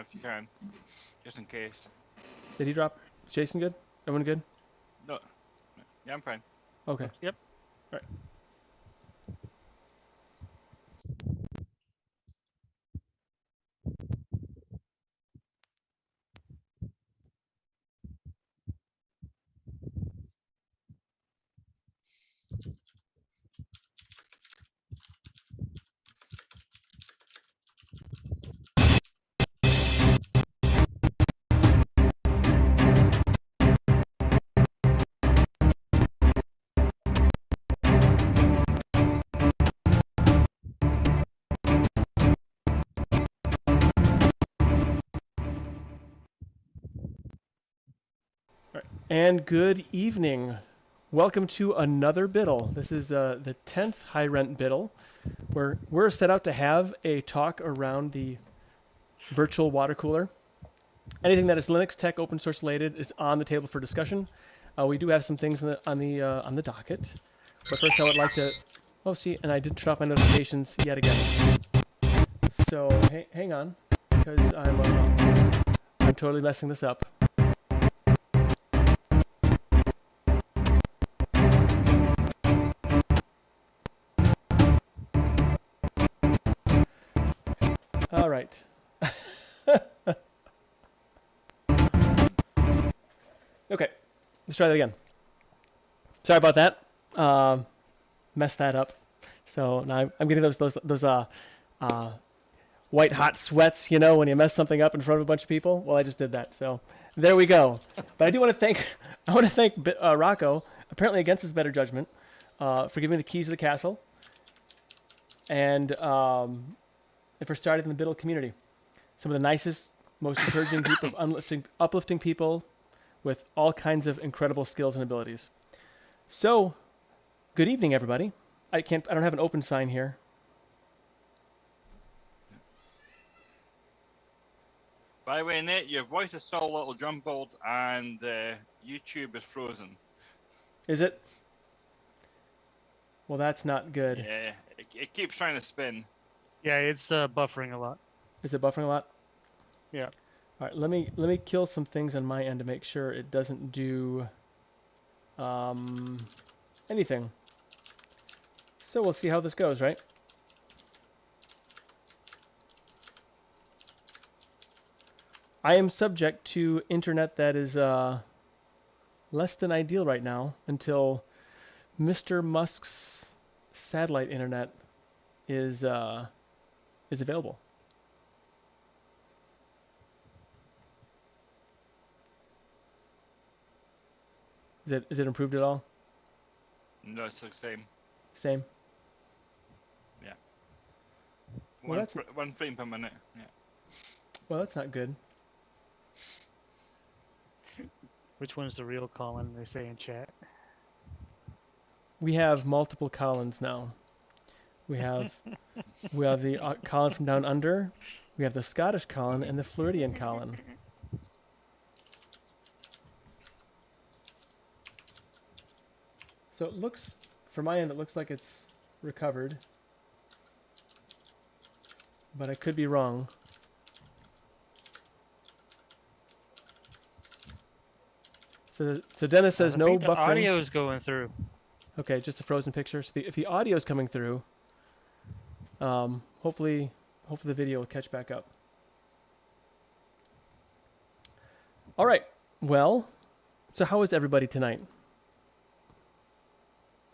if you can, just in case. Did he drop? Is Jason good? Everyone good? No. Yeah, I'm fine. Okay. Yep. All right. And good evening. Welcome to another Biddle. This is the 10th high rent Biddle, where we're set out to have a talk around the virtual water cooler. Anything that is Linux, tech, open source related is on the table for discussion. We do have some things on the docket, but first I would like to. Oh, see, and I did turn off my notifications yet again. So hang on, because I'm totally messing this up. All right. Okay, let's try that again. Sorry about that. Messed that up. So now I'm getting those white hot sweats, you know, when you mess something up in front of a bunch of people. Well, I just did that. So there we go. But I do want to thank Rocco, apparently against his better judgment, for giving me the keys to the castle, and for starting in the Biddle community. Some of the nicest, most encouraging group of uplifting people with all kinds of incredible skills and abilities. So, good evening, everybody. I don't have an open sign here. By the way, Nate, your voice is still a little jumbled, and YouTube is frozen. Is it? Well, that's not good. Yeah, it keeps trying to spin. Yeah, it's buffering a lot. Is it buffering a lot? Yeah. All right, let me kill some things on my end to make sure it doesn't do anything. So we'll see how this goes, right? I am subject to internet that is less than ideal right now until Mr. Musk's satellite internet is available. Is it improved at all? No, it's the same. Same. Yeah. Well, One frame per minute. Yeah. Well, that's not good. Which one's the real Colin? They say in chat. We have multiple Collins now. We have the Colin from down under. We have the Scottish Colin and the Floridian Colin. So it looks, from my end, it looks like it's recovered, but I could be wrong. So Dennis says no buffering. The audio is going through. Okay, just a frozen picture. So if the audio is coming through, hopefully the video will catch back up. All right. Well, so how is everybody tonight?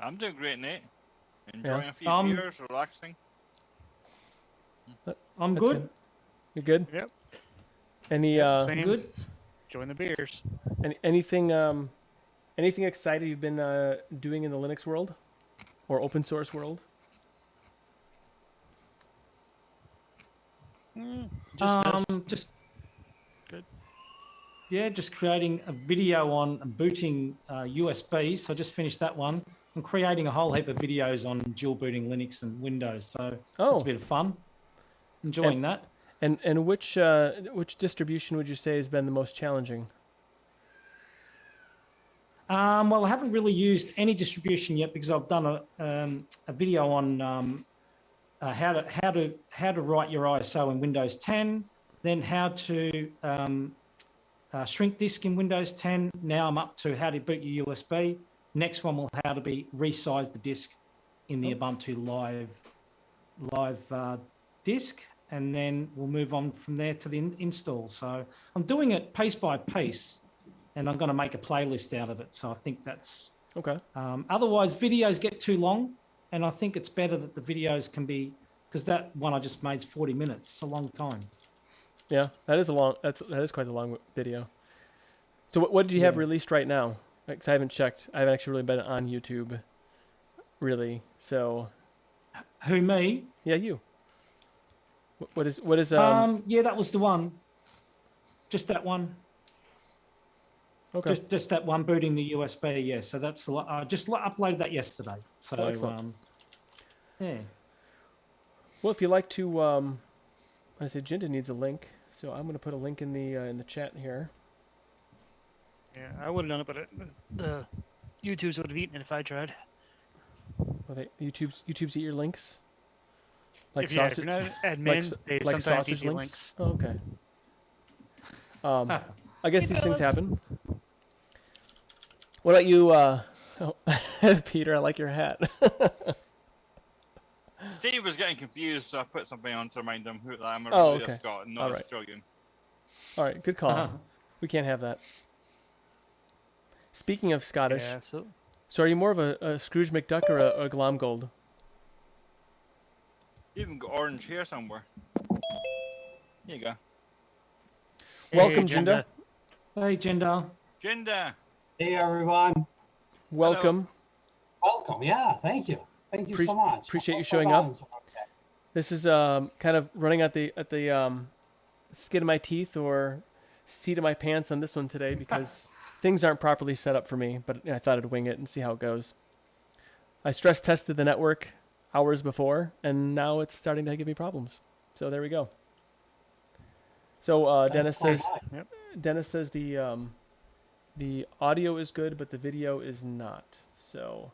I'm doing great, Nate. Enjoying a few beers, relaxing. I'm good. Good. You're good? Yep. Any Same. Good. Join the beers. anything exciting you've been doing in the Linux world or open source world? Just good. Yeah, just creating a video on booting USBs. So I just finished that one. I'm creating a whole heap of videos on dual booting Linux and Windows. So it's a bit of fun. Enjoying that. And which distribution would you say has been the most challenging? Well, I haven't really used any distribution yet because I've done a video on how to write your ISO in Windows 10, then how to shrink disk in Windows 10. Now I'm up to how to boot your USB. Next one will how to resize the disk in the Ubuntu live disk, and then we'll move on from there to the install. So I'm doing it pace by pace, and I'm going to make a playlist out of it. So I think that's Okay. Otherwise, videos get too long, and I think it's better that the videos can be, because that one I just made is 40 minutes. It's a long time. Yeah, that is quite a long video. So what did you have released right now? Because I haven't checked. I haven't actually really been on YouTube, really. So. Who, me? Yeah, you. What is Yeah, that was the one. Just that one. Okay. Just that one booting the USB. Yeah. So that's I just uploaded that yesterday. So excellent. yeah. Well, if you like to, I said Jinda needs a link, so I'm going to put a link in the chat here. Yeah, I would have done it, but the YouTubes would have eaten it if I tried. Well, YouTube's eat your links. Like if sausage. you're not admin, they like sometimes sausage eat your links. Oh, okay. I guess these things happen. What about you, Peter? I like your hat. Steve was getting confused, so I put something on to remind him that I'm a okay. Scot and not All a right. Australian. All right, good call. We can't have that. Speaking of Scottish, Yeah, so are you more of a Scrooge McDuck or a Glomgold? You even got orange hair somewhere. Here you go. Welcome, Jinda. Hey, Jinda. Jinda. Hey, everyone. Welcome. Welcome. Yeah, thank you. Thank you so much. Appreciate you showing up. This is kind of running at the skin of my teeth or seat of my pants on this one today because things aren't properly set up for me, but I thought I'd wing it and see how it goes. I stress tested the network hours before, and now it's starting to give me problems. So there we go. So Dennis says the audio is good, but the video is not. So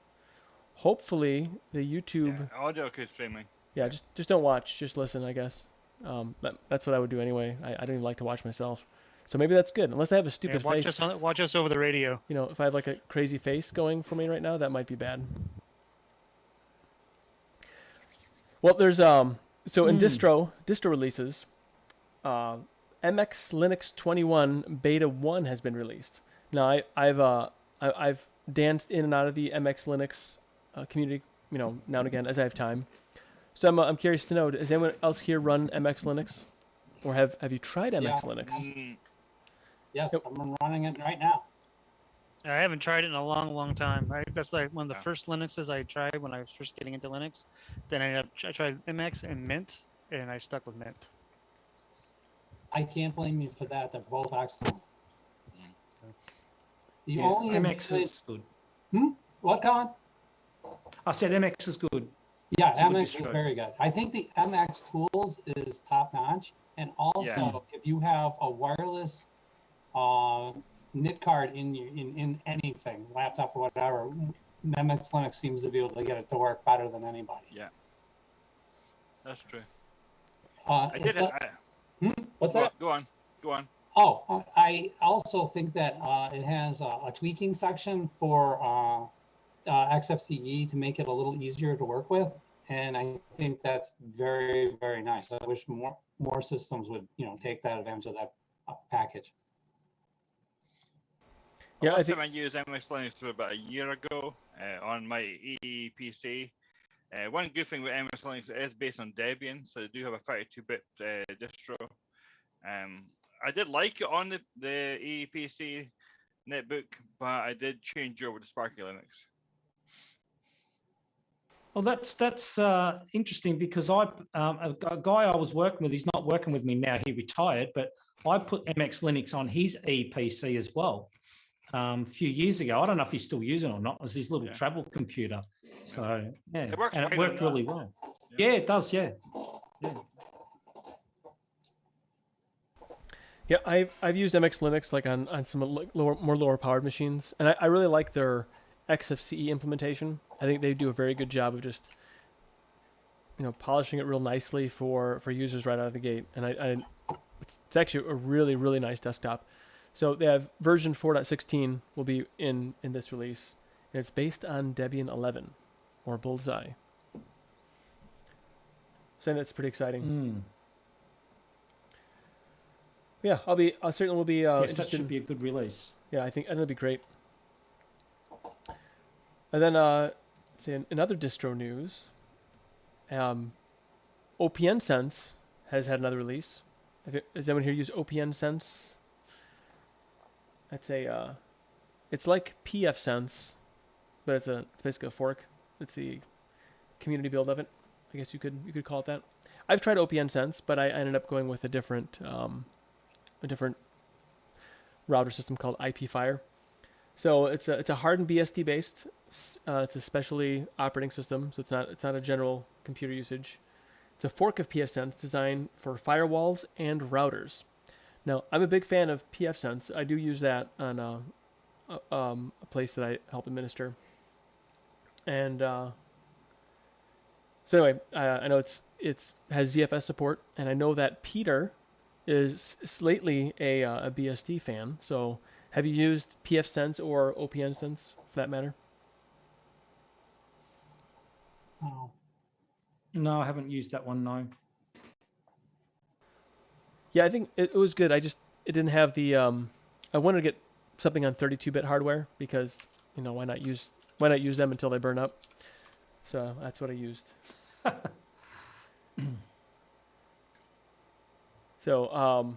hopefully the YouTube audio is streaming. Yeah, just don't watch, just listen, I guess. That's what I would do anyway. I don't even like to watch myself. So maybe that's good, unless I have a stupid face. Watch us over the radio. You know, if I have like a crazy face going for me right now, that might be bad. Well, there's so in distro releases, MX Linux 21 Beta 1 has been released. Now I've danced in and out of the MX Linux community, you know, now and again as I have time. So I'm curious to know, does anyone else here run MX Linux, or have you tried MX Linux? Yes, I'm running it right now. I haven't tried it in a long time. That's like one of the first Linuxes I tried when I was first getting into Linux. Then I tried MX and Mint, and I stuck with Mint. I can't blame you for that. They're both excellent. The Yeah, only MX is good. What, Colin? I said MX is good. Yeah, It's a good MX is distro. very good. I think the MX tools is top notch. And also, if you have a wireless NIT card in anything, laptop or whatever, MX Linux seems to be able to get it to work better than anybody. Yeah, that's true. I did it. What's that? Go on. Oh, I also think that it has a tweaking section for XFCE to make it a little easier to work with, and I think that's very, very nice. I wish more systems would, take that advantage of that package. Yeah, I think I used MX Linux for about a year ago on my EPC. One good thing with MX Linux is based on Debian, so they do have a 32-bit distro. I did like it on the EPC netbook, but I did change over to Sparky Linux. Well, that's interesting because a guy I was working with, he's not working with me now, he retired, but I put MX Linux on his EPC as well a few years ago. I don't know if he's still using it or not. It was his little travel computer. So, yeah, It works and it worked really well. Yeah, it does, yeah. Yeah, I've used MX Linux like on some more lower powered machines, and I really like their XFCE implementation. I think they do a very good job of just polishing it real nicely for users right out of the gate. And it's actually a really, really nice desktop. So they have version 4.16 will be in this release, and it's based on Debian 11 or Bullseye. So that's pretty exciting. Yeah, I certainly will be yes, interested. that should be a good release. Yeah, I think that'll be great. And then let's see, in other distro news, OPN Sense has had another release. Has anyone here used OPN Sense? That's it's like PF Sense, but it's basically a fork. It's the community build of it. I guess you could call it that. I've tried OPN Sense, but I ended up going with a different router system called IPFire. So it's a hardened BSD based. It's a specially operating system, so it's not a general computer usage. It's a fork of pfSense designed for firewalls and routers. Now, I'm a big fan of pfSense. I do use that on a place that I help administer. And so anyway, I know it has ZFS support, and I know that Peter is lately a BSD fan. So have you used pfSense or OPN Sense for that matter? Oh. No, I haven't used that one, no. Yeah, I think it was good. It didn't have the I wanted to get something on 32-bit hardware because, why not use them until they burn up? So that's what I used. So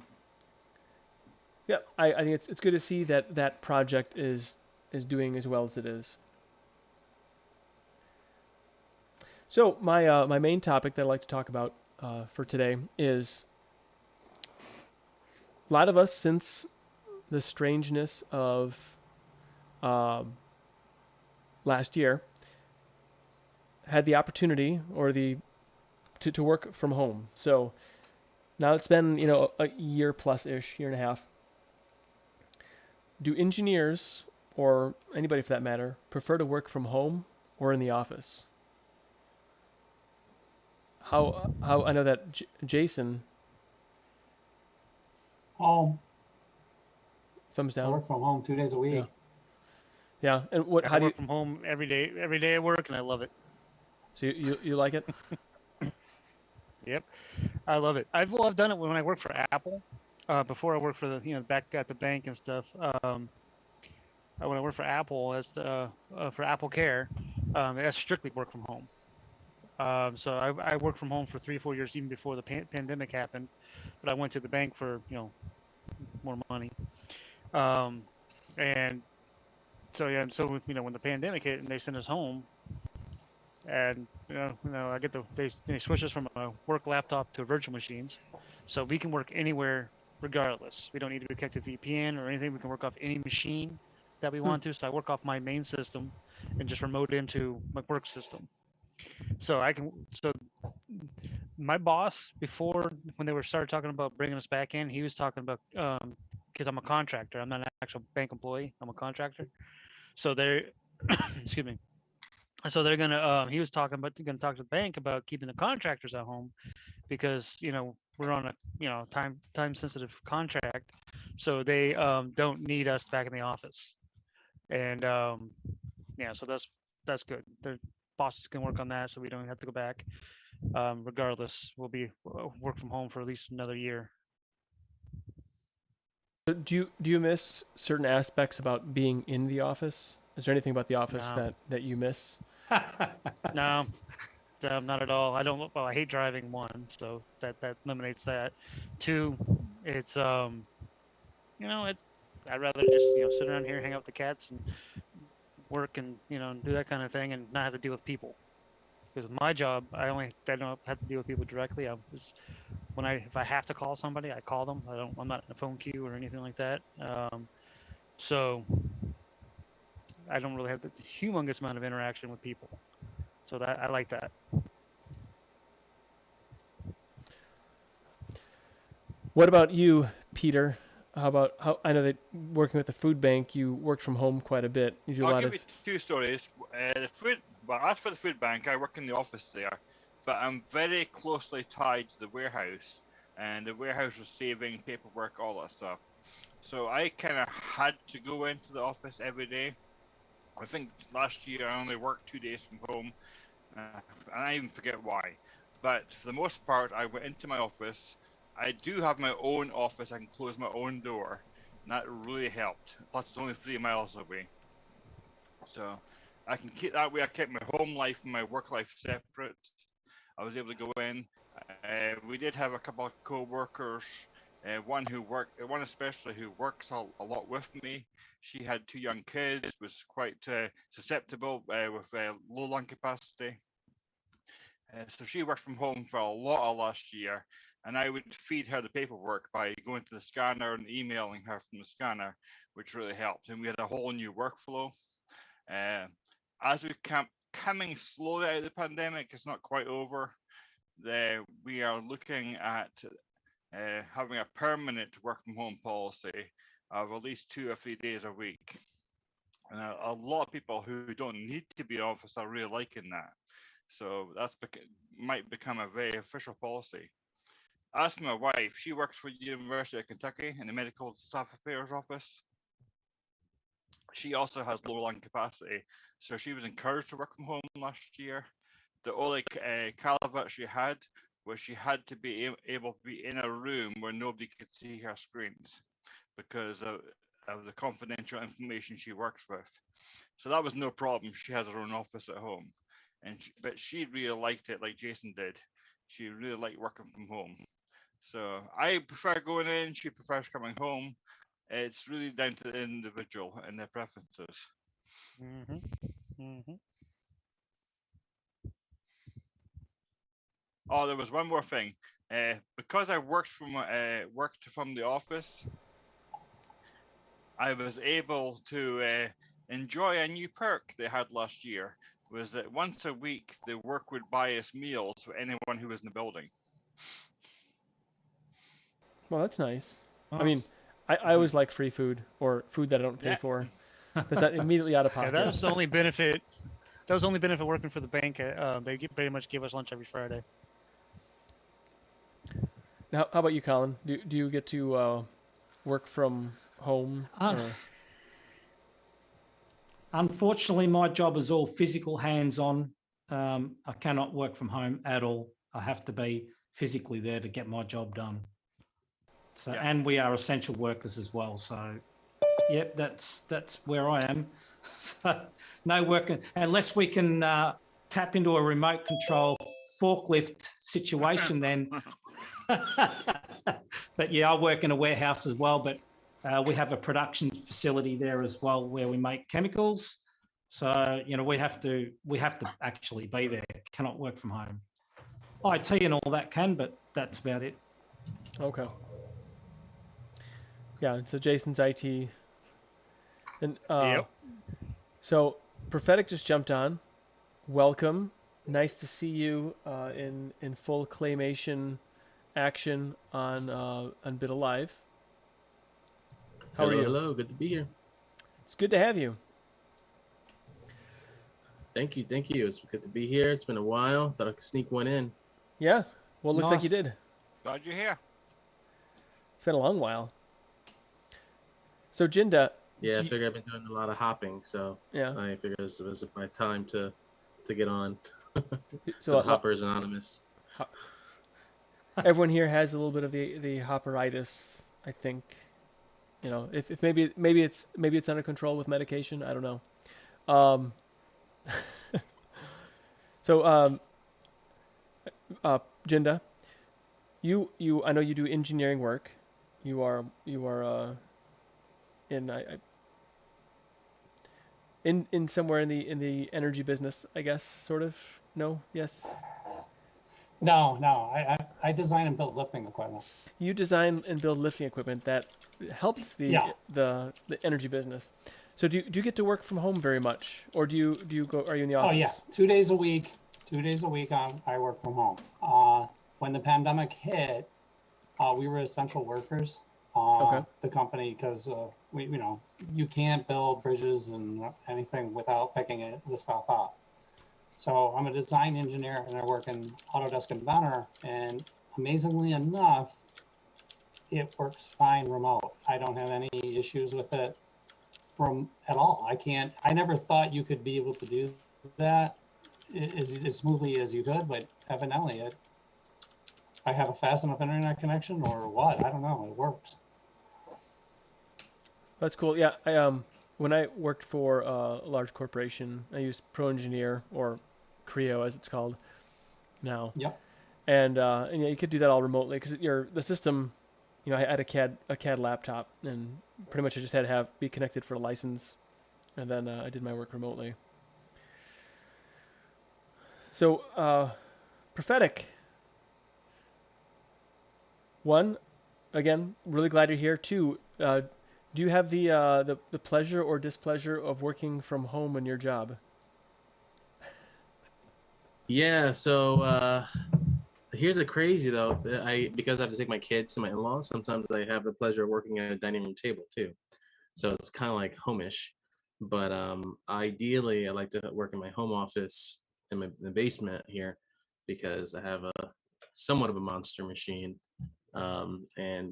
yeah, I think it's good to see that project is doing as well as it is. So my main topic that I'd like to talk about for today is a lot of us, since the strangeness of last year, had the opportunity or to work from home. So now it's been a year plus ish, year and a half. Do engineers or anybody for that matter prefer to work from home or in the office? How I know that Jason. Home. Thumbs I down. work from home 2 days a week. Yeah, and what? I How do you? work from home every day at work, and I love it. So you like it? Yep, I love it. I've done it when I worked for Apple. Before I worked for the back at the bank and stuff. When I worked for Apple as for Apple Care, that's strictly work from home. So I worked from home for 3-4 years even before the pandemic happened, but I went to the bank for more money, and so yeah, and so when the pandemic hit and they sent us home, and I get they switch us from a work laptop to virtual machines, so we can work anywhere regardless. We don't need to connect to VPN or anything. We can work off any machine that we want to. So I work off my main system and just remote into my work system. So my boss, before when they started talking about bringing us back in, he was talking about because I'm a contractor. I'm not an actual bank employee. I'm a contractor. So they're excuse me. So they're gonna he was talking about gonna talk to the bank about keeping the contractors at home because we're on a time sensitive contract, so they don't need us back in the office. And yeah, so that's good. Their bosses can work on that, so we don't have to go back. Regardless, we'll be work from home for at least another year. Do you miss certain aspects about being in the office? Is there anything about the office No. that you miss? No, not at all. I don't. Well, I hate driving. One, so that eliminates that. Two, it's I'd rather just sit around here, hang out with the cats, and work and do that kind of thing, and not have to deal with people. Because with my job, I don't have to deal with people directly. If I have to call somebody, I call them. I'm not in a phone queue or anything like that. So I don't really have the humongous amount of interaction with people. So that I like that. What about you, Peter? How I know that working with the food bank, you work from home quite a bit. You do a I'll lot give of. you 2 stories. As for the food bank, I work in the office there, but I'm very closely tied to the warehouse. and the warehouse was saving paperwork, all that stuff. So I kind of had to go into the office every day. I think last year I only worked 2 days from home, and I even forget why. But for the most part, I went into my office. I do have my own office. I can close my own door, and that really helped. Plus, it's only 3 miles away, so I can keep that way. I kept my home life and my work life separate. I was able to go in. We did have a couple of co-workers. One especially who works a lot with me. She had 2 young kids, was quite susceptible with low lung capacity. So she worked from home for a lot of last year, and I would feed her the paperwork by going to the scanner and emailing her from the scanner, which really helped. And we had a whole new workflow. As we coming slowly out of the pandemic, it's not quite over. We are looking at having a permanent work from home policy of at least 2 or 3 days a week. And a lot of people who don't need to be in office are really liking that. So that's might become a very official policy. As for my wife, she works for the University of Kentucky in the Medical Staff Affairs Office. She also has low lung capacity, so she was encouraged to work from home last year. The only caveat she had was she had to be able to be in a room where nobody could see her screens because of the confidential information she works with. So that was no problem. She has her own office at home, but she really liked it, like Jason did. She really liked working from home. So I prefer going in. She prefers coming home. It's really down to the individual and their preferences. Oh, there was one more thing. Because I worked from the office, I was able to enjoy a new perk they had last year. Was that once a week the work would buy us meals for anyone who was in the building. Well, that's nice. I mean, I always like free food or food that I don't pay for. That's that immediately out of pocket. Yeah, that was the only benefit. That was the only benefit working for the bank. They pretty much give us lunch every Friday. Now, how about you, Colin? Do you get to work from home? Unfortunately, my job is all physical, hands-on. I cannot work from home at all. I have to be physically there to get my job done. So, yeah. And we are essential workers as well. So, yep, that's where I am. So, no work unless we can tap into a remote control forklift situation. Then, but yeah, I work in a warehouse as well. But we have a production facility there as well where we make chemicals. So, you know, we have to actually be there. Cannot work from home. IT and all that can, but that's about it. Okay. Yeah, so Jason's IT. And yep. So Prophetic just jumped on. Welcome. Nice to see you in full claymation action on Bit Alive. How are you? Hello, good to be here. It's good to have you. Thank you. It's good to be here. It's been a while. Thought I could sneak one in. Yeah. Well, it looks like you did. Glad you're here. It's been a long while. So Jinda. Yeah, I figure I've been doing a lot of hopping, so yeah, I figured this was my time to get on. So Hoppers Anonymous. Everyone here has a little bit of the hopperitis, I think. You know, if maybe it's under control with medication. I don't know. So Jinda, you I know you do engineering work. You are in somewhere in the energy business, I guess, sort of. No? Yes? No. I design and build lifting equipment. You design and build lifting equipment that helps the energy business. So do you get to work from home very much, or do you go? Are you in the office? Oh yeah, 2 days a week. 2 days a week I work from home. When the pandemic hit, we were essential workers. The company, because you can't build bridges and anything without picking the stuff up. So I'm a design engineer and I work in Autodesk Inventor, and amazingly enough, it works fine remote. I don't have any issues with it from at all. I never thought you could be able to do that as smoothly as you could, but evidently I have a fast enough internet connection or what, I don't know, it works. That's cool. Yeah, I when I worked for a large corporation, I used Pro Engineer, or Creo as it's called now. Yep. And yeah, you could do that all remotely because the system, you know, I had a CAD laptop, and pretty much I just had to be connected for a license, and then I did my work remotely. So, prophetic. One, again, really glad you're here. Two, do you have the pleasure or displeasure of working from home in your job? Yeah, so here's the crazy though. Because I have to take my kids to my in-laws, sometimes I have the pleasure of working at a dining room table too. So it's kind of like home-ish. But ideally, I like to work in my home office in the basement here because I have a somewhat of a monster machine, and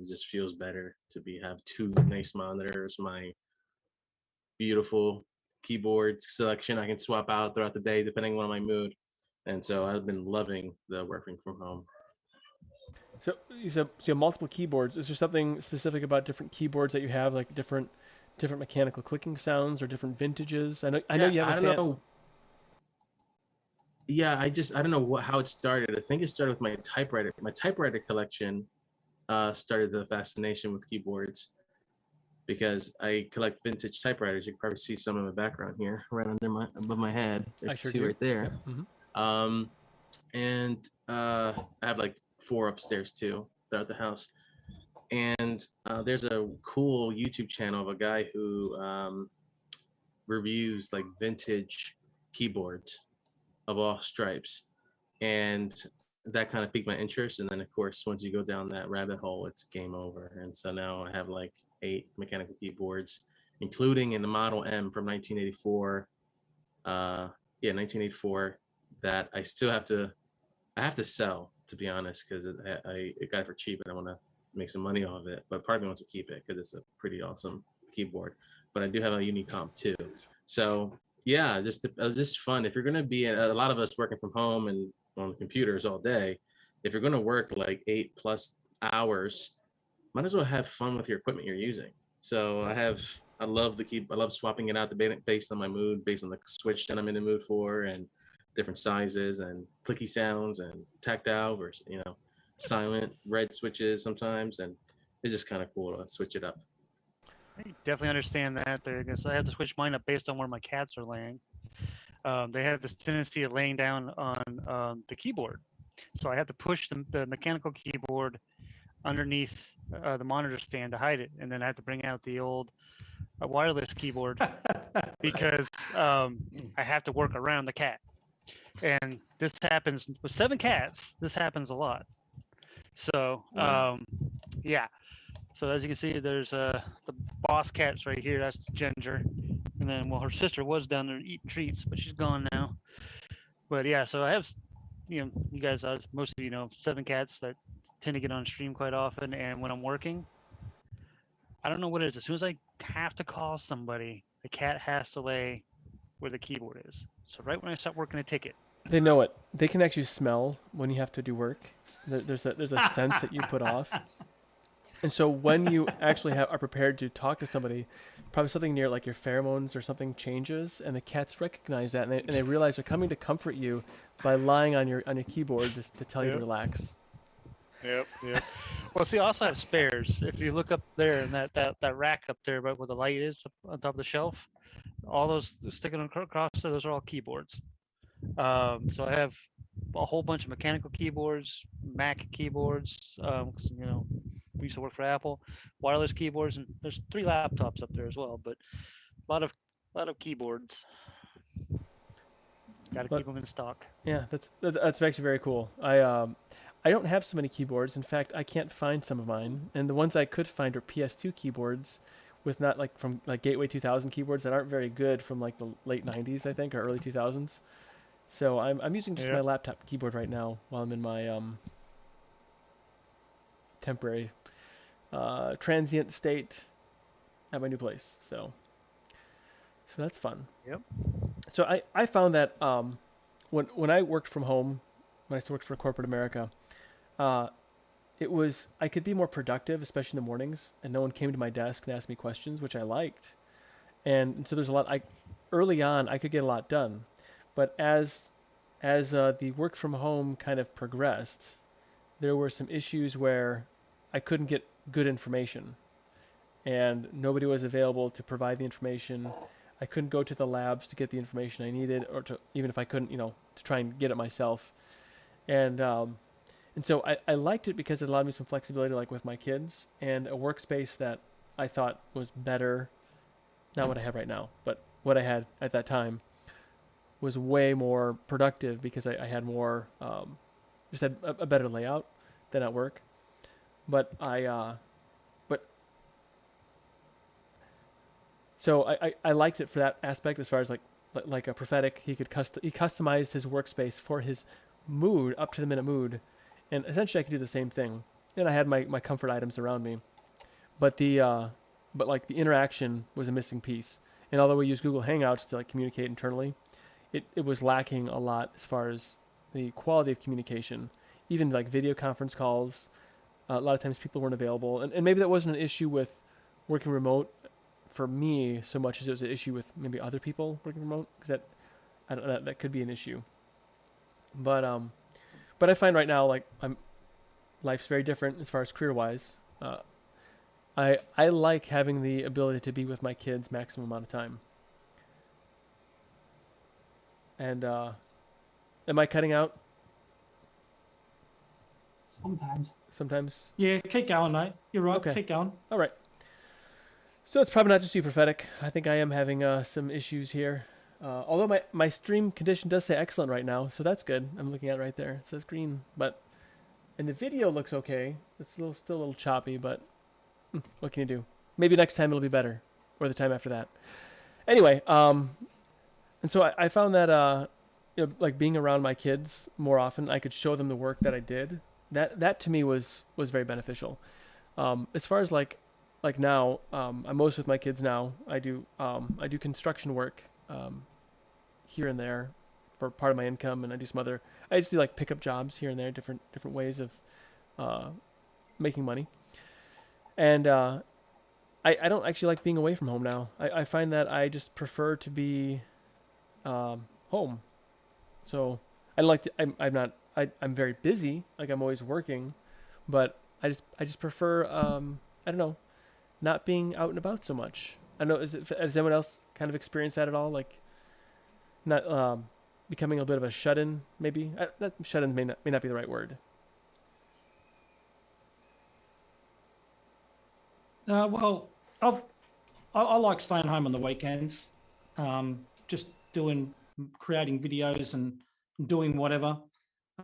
it just feels better to have two nice monitors, my beautiful keyboard selection I can swap out throughout the day depending on my mood. And so I've been loving the working from home. So you have multiple keyboards. Is there something specific about different keyboards that you have, like different mechanical clicking sounds or different vintages? I know you have I don't know. Yeah, I don't know how it started. I think it started with my typewriter. My typewriter collection started the fascination with keyboards because I collect vintage typewriters. You can probably see some in the background here, right above my head. There's two right there. Yep. Mm-hmm. And I have like 4 upstairs too throughout the house. And there's a cool YouTube channel of a guy who reviews like vintage keyboards of all stripes, and that kind of piqued my interest. And then of course, once you go down that rabbit hole, it's game over. And so now I have like 8 mechanical keyboards, including in the Model M from 1984. 1984, that I still have to sell, to be honest, because I got it for cheap and I want to make some money off of it. But part of me wants to keep it because it's a pretty awesome keyboard. But I do have a Unicomp too. So yeah, just fun. If you're gonna be a lot of us working from home and on computers all day, if you're gonna work like 8+ hours, might as well have fun with your equipment you're using. So I love I love swapping it out based on my mood, based on the switch that I'm in the mood for, and different sizes and clicky sounds and tactile versus, silent red switches sometimes. And it's just kind of cool to switch it up. I definitely understand that there, because I have to switch mine up based on where my cats are laying. They have this tendency of laying down on the keyboard. So I have to push the mechanical keyboard underneath the monitor stand to hide it. And then I have to bring out the old wireless keyboard because I have to work around the cat. And this happens with 7 cats. This happens a lot. So yeah. So as you can see, there's the boss cat's right here. That's Ginger. And then, well, her sister was down there eating treats, but she's gone now. But yeah, so I have, you guys, most of you know, 7 cats that tend to get on stream quite often. And when I'm working, I don't know what it is. As soon as I have to call somebody, the cat has to lay where the keyboard is. So right when I start working a ticket, they know it. They can actually smell when you have to do work. There's a sense that you put off. And so when you actually are prepared to talk to somebody, probably something near like your pheromones or something changes, and the cats recognize that, and they realize they're coming to comfort you by lying on your keyboard to tell you to relax. Yep. Well, see, I also have spares. If you look up there in that rack up there, right where the light is on top of the shelf, all those sticking across there, those are all keyboards. So I have a whole bunch of mechanical keyboards, Mac keyboards, because we used to work for Apple, wireless keyboards, and there's 3 laptops up there as well. But a lot of keyboards. Got to keep them in stock. Yeah, that's actually very cool. I don't have so many keyboards. In fact, I can't find some of mine, and the ones I could find are PS2 keyboards, with not like from like Gateway 2000 keyboards that aren't very good from like the late 90s, I think, or early 2000s. So I'm using just my laptop keyboard right now while I'm in my temporary, transient state at my new place. So that's fun. Yep. So I found that when I worked from home, when I still worked for corporate America, I could be more productive, especially in the mornings, and no one came to my desk and asked me questions, which I liked. And so there's a lot. Early on I could get a lot done, but as the work from home kind of progressed, there were some issues where I couldn't get good information, and nobody was available to provide the information. I couldn't go to the labs to get the information I needed, or to, even if I couldn't, to try and get it myself. And so I liked it because it allowed me some flexibility, like with my kids, and a workspace that I thought was better, not what I have right now, but what I had at that time was way more productive because I had more, just had a better layout than at work. But so I liked it for that aspect, as far as like a prophetic. He customized his workspace for his mood, up to the minute mood, and essentially I could do the same thing. And I had my comfort items around me, but the interaction was a missing piece. And although we use Google Hangouts to communicate internally, it was lacking a lot as far as the quality of communication. Even video conference calls, a lot of times people weren't available, and maybe that wasn't an issue with working remote for me so much as it was an issue with maybe other people working remote, because that could be an issue. But I find right now life's very different as far as career wise. I like having the ability to be with my kids maximum amount of time. And am I cutting out? Sometimes. Yeah, keep going, mate. You're right. Okay. Keep going. All right. So it's probably not just you, prophetic. I think I am having some issues here. Although my stream condition does say excellent right now, so that's good. I'm looking at it right there. It says green, and the video looks okay. It's still a little choppy, but what can you do? Maybe next time it'll be better, or the time after that. Anyway, and so I found that being around my kids more often, I could show them the work that I did. That to me was very beneficial. As far as now, I'm most with my kids now. I do construction work here and there for part of my income, and I just do pickup jobs here and there, different ways of making money. And I don't actually like being away from home now. I find that I just prefer to be home. So I don't like to. I'm very busy. I'm always working, but I just prefer I don't know, not being out and about so much. I don't know. Has anyone else kind of experienced that at all? Not becoming a bit of a shut-in, maybe. That shut-in may not be the right word. Well, I like staying home on the weekends, just creating videos and doing whatever.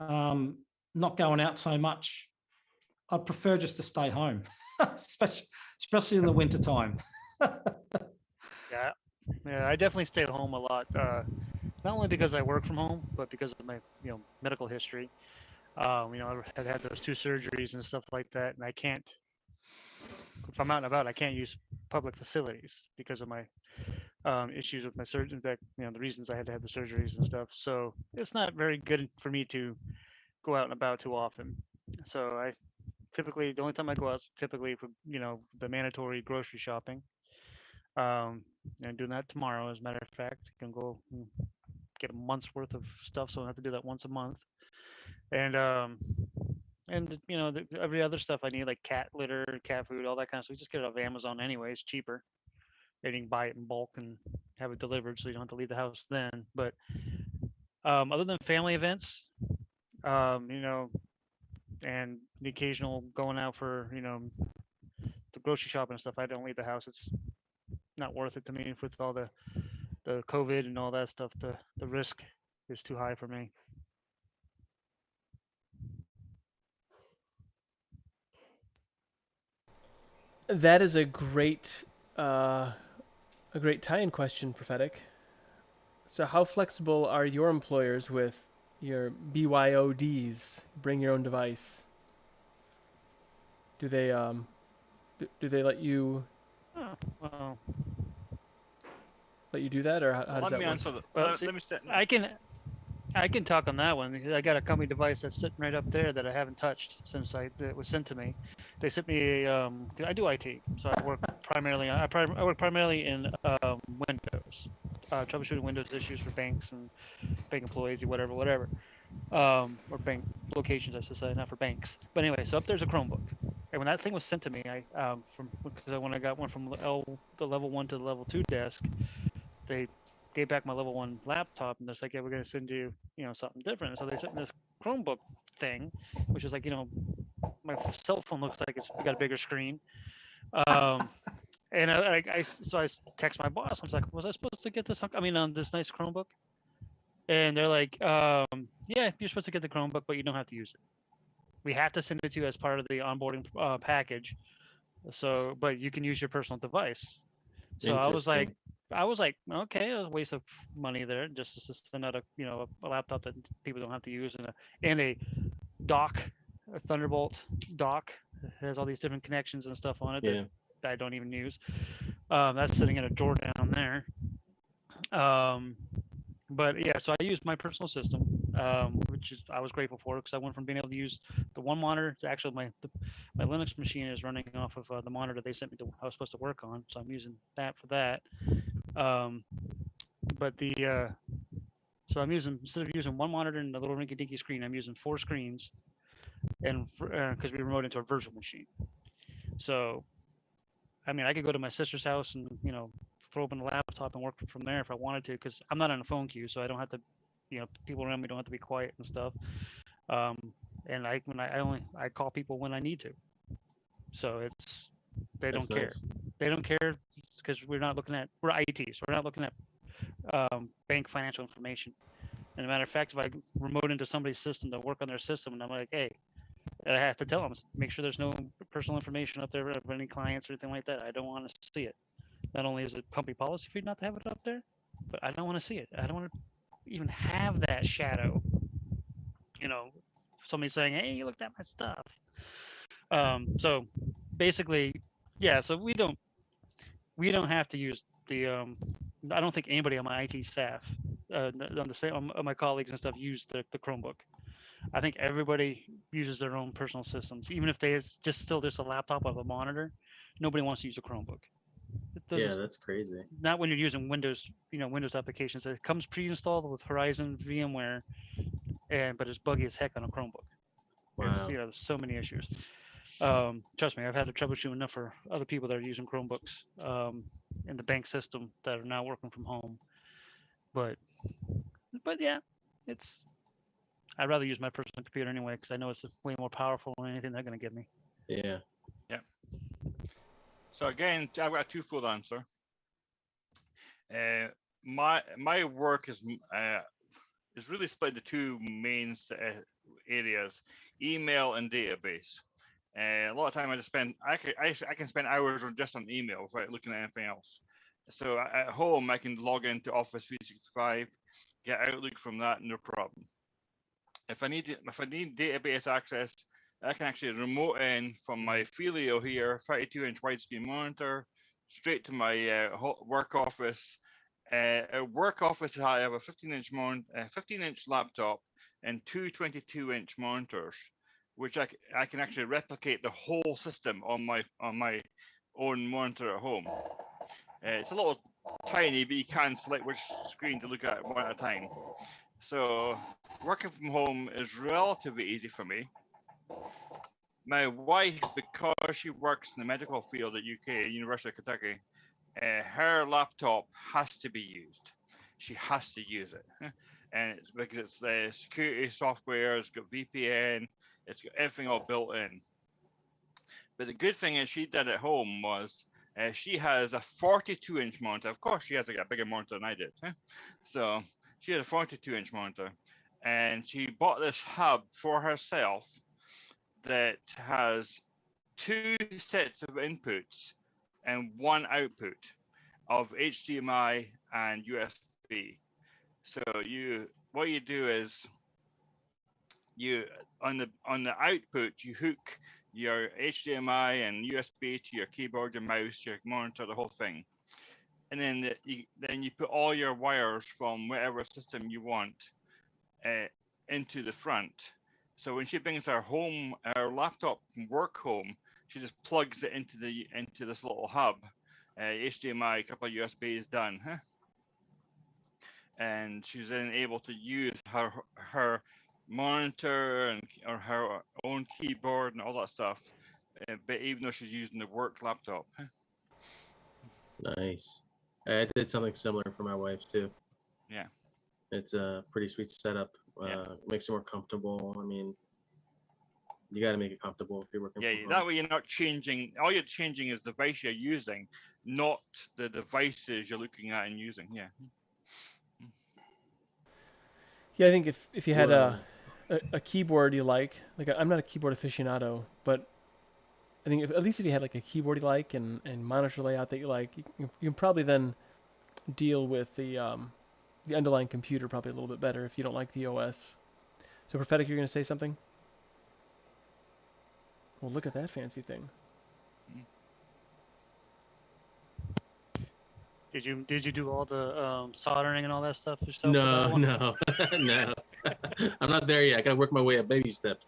Not going out so much. I'd prefer just to stay home, especially in the winter time. Yeah, I definitely stay at home a lot. Not only because I work from home, but because of my medical history. I've had those 2 surgeries and stuff like that, and I can't. If I'm out and about, I can't use public facilities because of my issues with my surgeon. That the reasons I had to have the surgeries and stuff. So it's not very good for me to go out and about too often. So I typically, the only time I go out is typically for the mandatory grocery shopping. And doing that tomorrow, as a matter of fact. I can go get a month's worth of stuff, so I have to do that once a month. And every other stuff I need, like cat litter, cat food, all that kind of stuff. We just get it off Amazon anyway. It's cheaper. And you can buy it in bulk and have it delivered, so you don't have to leave the house then. But other than family events, and the occasional going out for the grocery shopping and stuff, I don't leave the house. It's not worth it to me with all the COVID and all that stuff. The risk is too high for me. That is a great tie-in question, prophetic. So how flexible are your employers with your BYODs, bring your own device? Do they do they let you Oh, well, do that, or how does Let that me work? answer that. well, see, Let me step. I can talk on that one because I got a company device that's sitting right up there that I haven't touched since it was sent to me. They sent me 'cause I do IT, so I work primarily I work primarily in Windows, troubleshooting Windows issues for banks and bank employees, whatever, or bank locations, I should say, not for banks. But anyway, so up there's a Chromebook, and when that thing was sent to me, when I got one from the level 1 to the level 2 desk, they gave back my level 1 laptop, and they're like, yeah, we're gonna send you, something different. So they sent me this Chromebook thing, which is like, my cell phone looks like it's got a bigger screen. And so I text my boss. I was like, was I supposed to get this? On this nice Chromebook? And they're like, yeah, you're supposed to get the Chromebook, but you don't have to use it. We have to send it to you as part of the onboarding package. So, but you can use your personal device. So I was like, okay, it was a waste of money there, just to send out a laptop that people don't have to use, and a dock, a Thunderbolt dock, that has all these different connections and stuff on it Yeah. that I don't even use. That's sitting in a drawer down there. But yeah, so I used my personal system, which I was grateful for, because I went from being able to use the one monitor to actually my Linux machine is running off of the monitor they sent me I was supposed to work on, so I'm using that for that. But so I'm using, instead of using one monitor and a little rinky-dinky screen, I'm using 4 screens, and because we remote into a virtual machine. So I mean, I could go to my sister's house and throw open a laptop and work from there if I wanted to, because I'm not on a phone queue, so I don't have to, people around me don't have to be quiet and stuff. And I call people when I need to. So they That's don't care. nice. They don't care because we're IT, so we're not looking at bank financial information. And a matter of fact, if I remote into somebody's system to work on their system, and I'm like, hey, I have to tell them, make sure there's no personal information up there of any clients or anything like that. I don't want to see it. Not only is it company policy for you not to have it up there, but I don't want to see it. I don't want to even have that shadow. Somebody saying, "Hey, you looked at my stuff." So basically, yeah. So we don't have to use the. I don't think anybody on my IT staff, on the same, on my colleagues and stuff, use the Chromebook. I think everybody uses their own personal systems, even if it's just a laptop with a monitor. Nobody wants to use a Chromebook. Yeah, that's crazy. Not when you're using Windows, Windows applications. It comes pre-installed with Horizon, VMware, but it's buggy as heck on a Chromebook. Wow. There's so many issues. Trust me, I've had to troubleshoot enough for other people that are using Chromebooks in the bank system that are now working from home. But yeah, I'd rather use my personal computer anyway, because I know it's way more powerful than anything they're going to give me. Yeah. Yeah. So again, I've got a twofold answer. My work is really split into two main areas: email and database. A lot of time I just spend I can spend hours just on email without looking at anything else. So at home I can log into Office 365, get Outlook from that, no problem. If I need database access, I can actually remote in from my Filio here, 32-inch widescreen monitor, straight to my work office. Work office, I have a 15-inch laptop and two 22-inch monitors, which I can actually replicate the whole system on my own monitor at home. It's a little tiny, but you can select which screen to look at one at a time. So working from home is relatively easy for me. My wife, because she works in the medical field at UK, University of Kentucky, her laptop has to be used. She has to use it, and it's because it's security software. It's got VPN. It's got everything all built in. But the good thing is she did at home was she has a 42-inch monitor. Of course, she has a bigger monitor than I did. So she has a 42-inch monitor, and she bought this hub for herself that has 2 sets of inputs and 1 output of HDMI and USB. So what you do is you on the output you hook your HDMI and USB to your keyboard, your mouse, your monitor, the whole thing. And then you put all your wires from whatever system you want into the front. So when she brings our laptop from work home, she just plugs it into this little hub. HDMI, a couple of USBs done, huh? And she's then able to use her monitor or her own keyboard and all that stuff. But even though she's using the work laptop. Huh? Nice. I did something similar for my wife too. Yeah. It's a pretty sweet setup. Makes you more comfortable. I mean, you got to make it comfortable if you're working. Yeah, that way you're not changing. All you're changing is the device you're using, not the devices you're looking at and using. Yeah. Yeah, I think if you had a keyboard you like I'm not a keyboard aficionado, but I think at least if you had like a keyboard you like and monitor layout that you like, you can probably then deal with the underlying computer probably a little bit better if you don't like the OS. So Prophetic, you're going to say something? Well, look at that fancy thing. Did you do all the soldering and all that stuff yourself? No, no. I'm not there yet. I gotta work my way up, baby steps,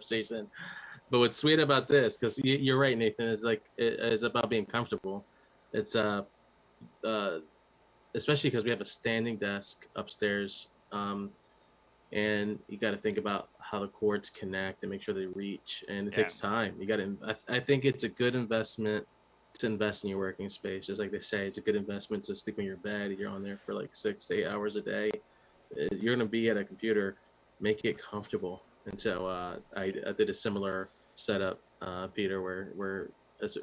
Jason. But what's sweet about this, because you're right, Nathan, is like it's about being comfortable. It's especially because we have a standing desk upstairs, and you got to think about how the cords connect and make sure they reach, and it takes time. You got to. I think it's a good investment to invest in your working space. Just like they say, it's a good investment to sleep on your bed. You're on there for like 6 to 8 hours a day. You're gonna be at a computer. Make it comfortable. And so I did a similar setup, Peter, where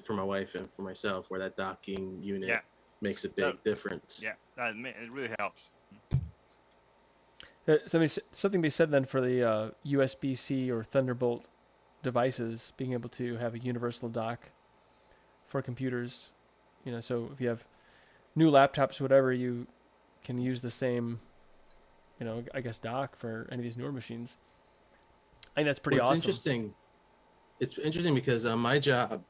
for my wife and for myself, where that docking unit makes a big difference. Yeah, it really helps. Something be said then for the USB-C or Thunderbolt devices being able to have a universal dock for computers. So if you have new laptops, whatever, you can use the same, I guess, dock for any of these newer machines. I think that's pretty awesome. It's interesting because on my job,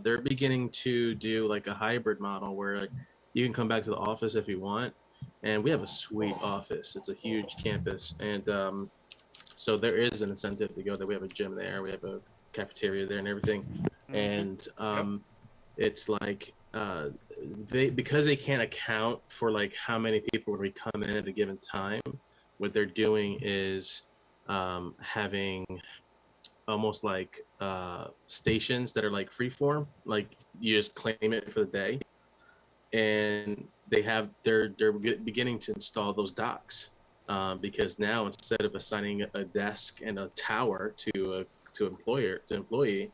they're beginning to do like a hybrid model where like, you can come back to the office if you want. And we have a sweet office. It's a huge campus. And so there is an incentive to go there. We have a gym there. We have a cafeteria there and everything. And it's like because they can't account for like how many people would come in at a given time, what they're doing is having almost like stations that are like freeform, like you just claim it for the day, and they're beginning to install those docks because now instead of assigning a desk and a tower to employee,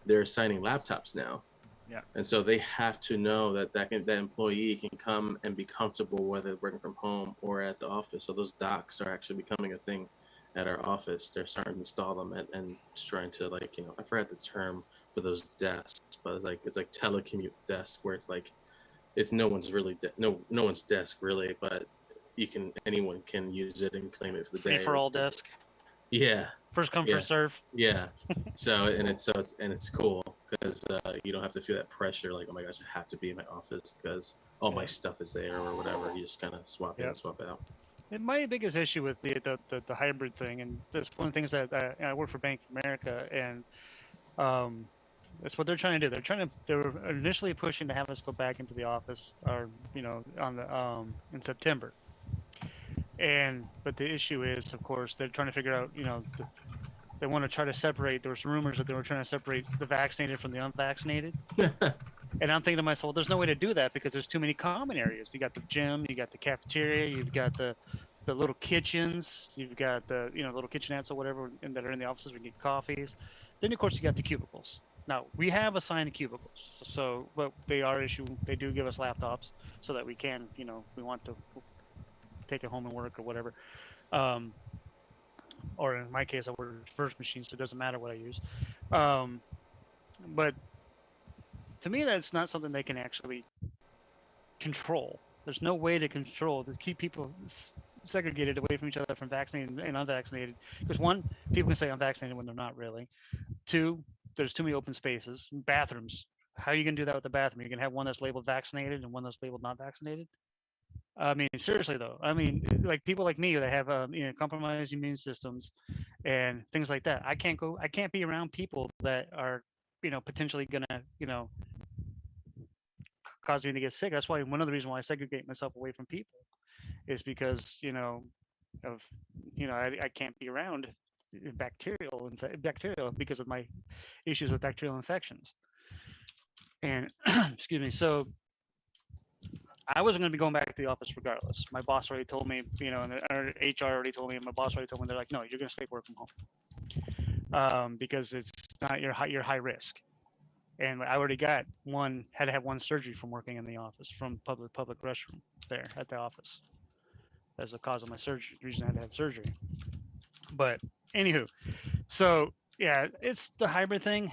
they're assigning laptops now. Yeah. And so they have to know that employee can come and be comfortable whether they're working from home or at the office. So those docks are actually becoming a thing at our office. They're starting to install them and trying to I forgot the term for those desks, but it's like telecommute desk where it's like it's no one's desk really, but anyone can use it and claim it for the day. Free for all desk. Yeah. First come, first serve. Yeah. It's cool because you don't have to feel that pressure like, oh my gosh, I have to be in my office because all my stuff is there or whatever. You just kind of swap in and swap out. And my biggest issue with the hybrid thing, and that's one of the things that I work for Bank of America, and that's what they're trying to do. They were initially pushing to have us go back into the office, or on the in September. But the issue is, of course, they're trying to figure out, they want to try to separate. There was rumors that they were trying to separate the vaccinated from the unvaccinated. And I'm thinking to myself, well, there's no way to do that because there's too many common areas. You got the gym, you got the cafeteria, you've got the little kitchens, you've got the little kitchenettes or whatever that are in the offices where you get coffees. Then of course you got the cubicles. Now we have assigned cubicles, so but they do give us laptops so that we can, we want to take it home and work or whatever. Or in my case, I work first machine, so it doesn't matter what I use. But to me, that's not something they can actually control. There's no way to control to keep people segregated away from each other, from vaccinated and unvaccinated. Because one, people can say unvaccinated when they're not really. Two, there's too many open spaces. Bathrooms. How are you gonna do that with the bathroom? You're gonna have one that's labeled vaccinated and one that's labeled not vaccinated. I mean, seriously though. I mean, like people like me that have compromised immune systems and things like that. I can't be around people that are potentially gonna cause me to get sick. That's why one of the reasons why I segregate myself away from people is because of I can't be around bacterial because of my issues with bacterial infections. And excuse me. So I wasn't going to be going back to the office regardless. My boss already told me, and our HR already told me, and my boss already told me, they're like, no, you're going to stay work from home because it's not you're high risk. And I already had to have one surgery from working in the office from public restroom there at the office. That's the cause of my surgery. The reason I had to have surgery. But anywho, so yeah, it's the hybrid thing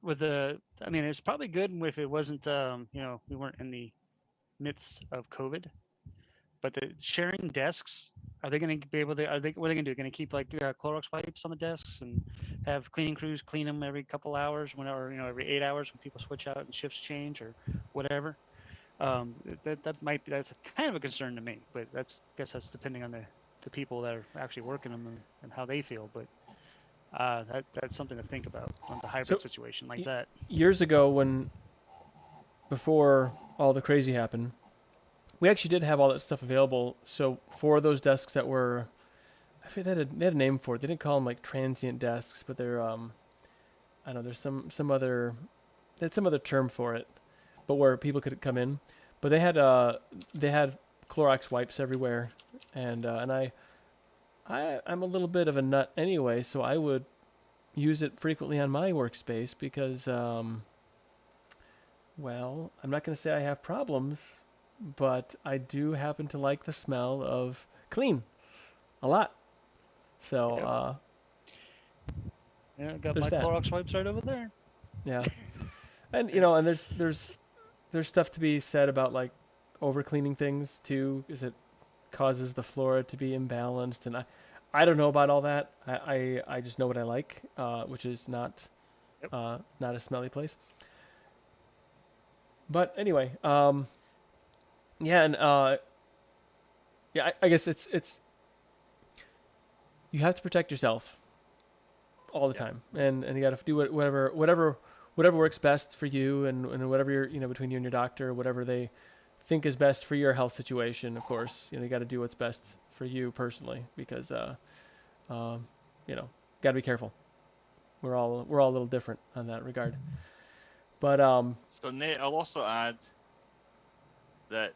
with I mean, it's probably good if it wasn't, we weren't in the midst of COVID, but the sharing desks, are they going to be able to, what are they going to do? Going to keep like Clorox wipes on the desks and have cleaning crews clean them every couple hours, whenever, every 8 hours when people switch out and shifts change or whatever? That's kind of a concern to me, but I guess that's depending on the people that are actually working them and how they feel. But that's something to think about on the hybrid situation like that. Years ago, before all the crazy happened, we actually did have all that stuff available. So for those desks that were, I think they had a name for it. They didn't call them like transient desks, but they're I don't know. There's some other term for it, but where people could come in. But they had Clorox wipes everywhere, and I'm a little bit of a nut anyway, so I would use it frequently on my workspace because, well, I'm not going to say I have problems, but I do happen to like the smell of clean a lot. So, yeah, got my Clorox wipes right over there. Yeah. And, and there's stuff to be said about like over cleaning things too, because it causes the flora to be imbalanced. And I don't know about all that. I just know what I like, which is not a smelly place. But anyway, yeah, and I guess it's you have to protect yourself all the time, and you got to do whatever works best for you, and whatever you're between you and your doctor, whatever they think is best for your health situation. Of course, you got to do what's best for you personally, because got to be careful. We're all a little different on that regard. But so Nate, I'll also add that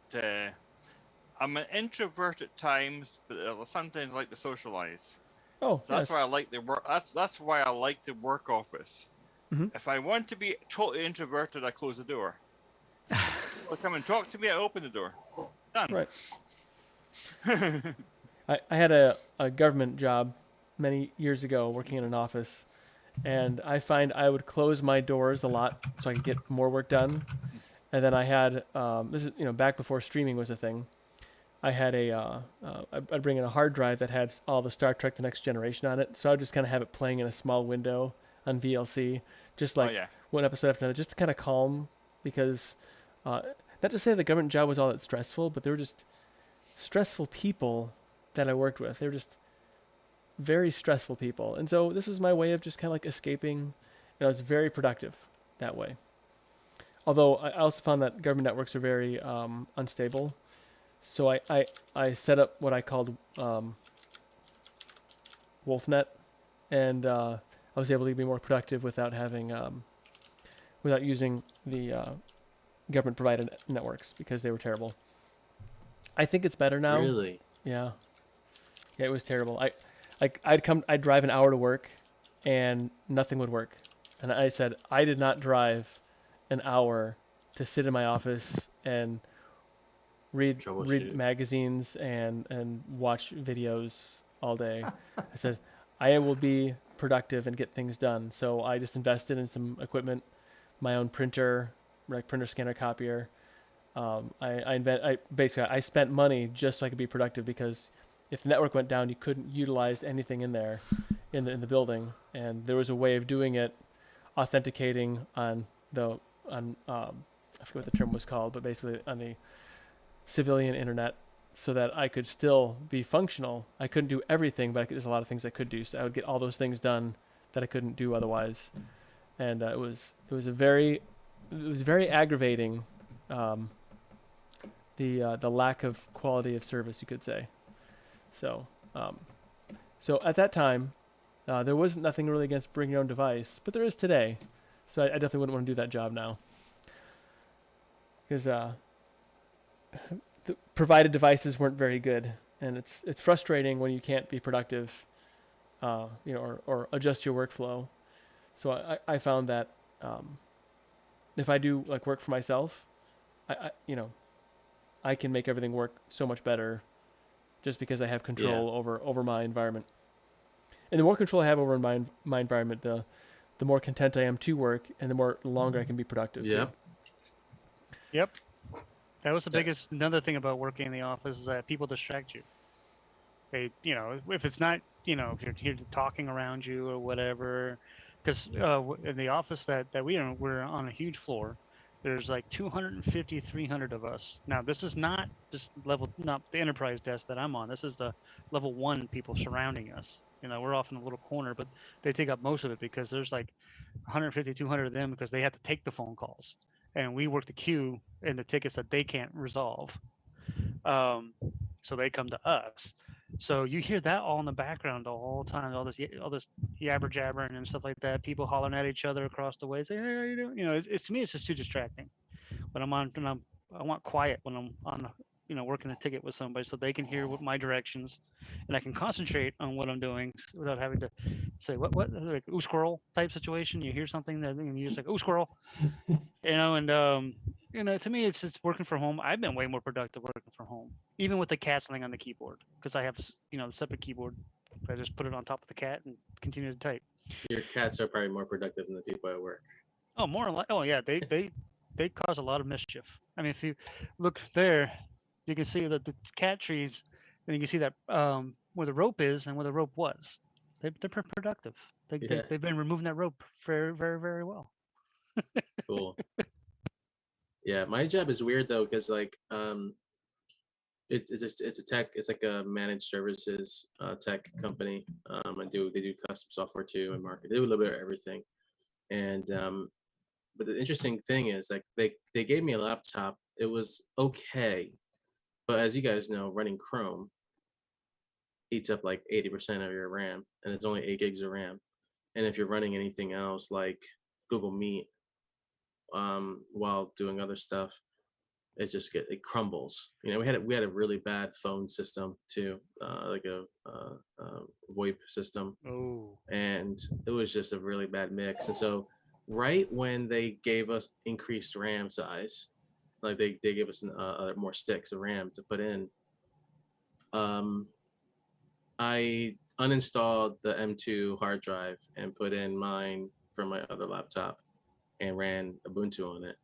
I'm an introvert at times, but I sometimes like to socialize. Oh, so that's why I like the work. That's why I like the work office. Mm-hmm. If I want to be totally introverted, I close the door. Well, come and talk to me, I open the door. Done. Right. I had a government job many years ago working in an office, and I find I would close my doors a lot so I could get more work done. And then I had this is back before streaming was a thing. I had I'd bring in a hard drive that had all the Star Trek: The Next Generation on it, so I'd just kind of have it playing in a small window on VLC, just like one episode after another, just to kind of calm, because not to say the government job was all that stressful, but they were just stressful people that I worked with. They were just very stressful people, and so this was my way of just kind of like escaping. I was very productive that way. Although I also found that government networks are very unstable, so I set up what I called WolfNet, and I was able to be more productive without having without using the government provided networks, because they were terrible. I think it's better now. Really? Yeah, it was terrible. I'd drive an hour to work and nothing would work. And I said, I did not drive an hour to sit in my office and read magazines and watch videos all day. I said, I will be productive and get things done. So I just invested in some equipment, my own printer, like printer, scanner, copier. I spent money just so I could be productive, because if the network went down, you couldn't utilize anything in there in the building. And there was a way of doing it authenticating on I forget what the term was called, but basically on the civilian internet, so that I could still be functional. I couldn't do everything, but there's a lot of things I could do. So I would get all those things done that I couldn't do otherwise, and it was very aggravating, the lack of quality of service, you could say. So so at that time, there was nothing really against bring your own device, but there is today. So I definitely wouldn't want to do that job now, because the provided devices weren't very good, and it's frustrating when you can't be productive, or adjust your workflow. So I found that if I do like work for myself, I can make everything work so much better, just because I have control over my environment. And the more control I have over my environment, the more content I am to work, and the longer I can be productive. Yeah. Too. Yep. That was the biggest. Another thing about working in the office is that people distract you. They, if it's not, if you're here talking around you or whatever, because in the office that we're on a huge floor. There's like 250, 300 of us. Now, this is not just not the enterprise desk that I'm on. This is the level 1 people surrounding us. We're off in a little corner, but they take up most of it because there's like 150, 200 of them because they have to take the phone calls. And we work the queue and the tickets that they can't resolve. So they come to us. So you hear that all in the background the whole time, all this yabber jabbering and stuff like that. People hollering at each other across the way, saying, "Hey, how you doing?" It's to me, it's just too distracting. When I want quiet when I'm on, working a ticket with somebody, so they can hear what my directions, and I can concentrate on what I'm doing without having to say what like ooh squirrel type situation. You hear something that and you just like ooh squirrel, to me, it's just working from home. I've been way more productive working from home, even with the canceling on the keyboard, because I have, the separate keyboard. I just put it on top of the cat and continue to type. Your cats are probably more productive than the people at work. Oh, more like, oh yeah, they cause a lot of mischief. I mean, if you look there, you can see that the cat trees, and you can see that where the rope is and where the rope was. They're productive. They've been removing that rope very, very, very well. Cool. Yeah, my job is weird though, because like it's a tech, it's like a managed services tech company. They do custom software too and market. They do a little bit of everything. And but the interesting thing is like they gave me a laptop. It was okay, but as you guys know, running Chrome eats up like 80% of your RAM, and it's only 8 gigs of RAM. And if you're running anything else like Google Meet while doing other stuff, it crumbles. We had a really bad phone system too, like a VoIP system. Oh. And it was just a really bad mix. And so right when they gave us increased RAM size, like they gave us more sticks of RAM to put in, I uninstalled the M2 hard drive and put in mine from my other laptop and ran Ubuntu on it.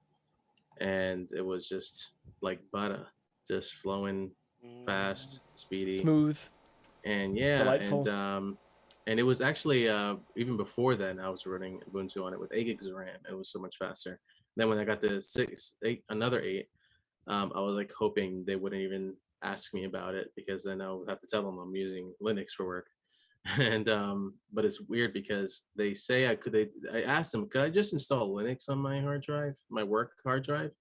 And it was just like butter, just flowing fast, speedy, smooth, and yeah, delightful. And it was actually even before then I was running Ubuntu on it with 8 gigs of RAM. It was so much faster. Then when I got to another 8, I was like hoping they wouldn't even ask me about it, because then I would have to tell them I'm using Linux for work. And but it's weird because they say I asked them, could I just install Linux on my hard drive, my work hard drive?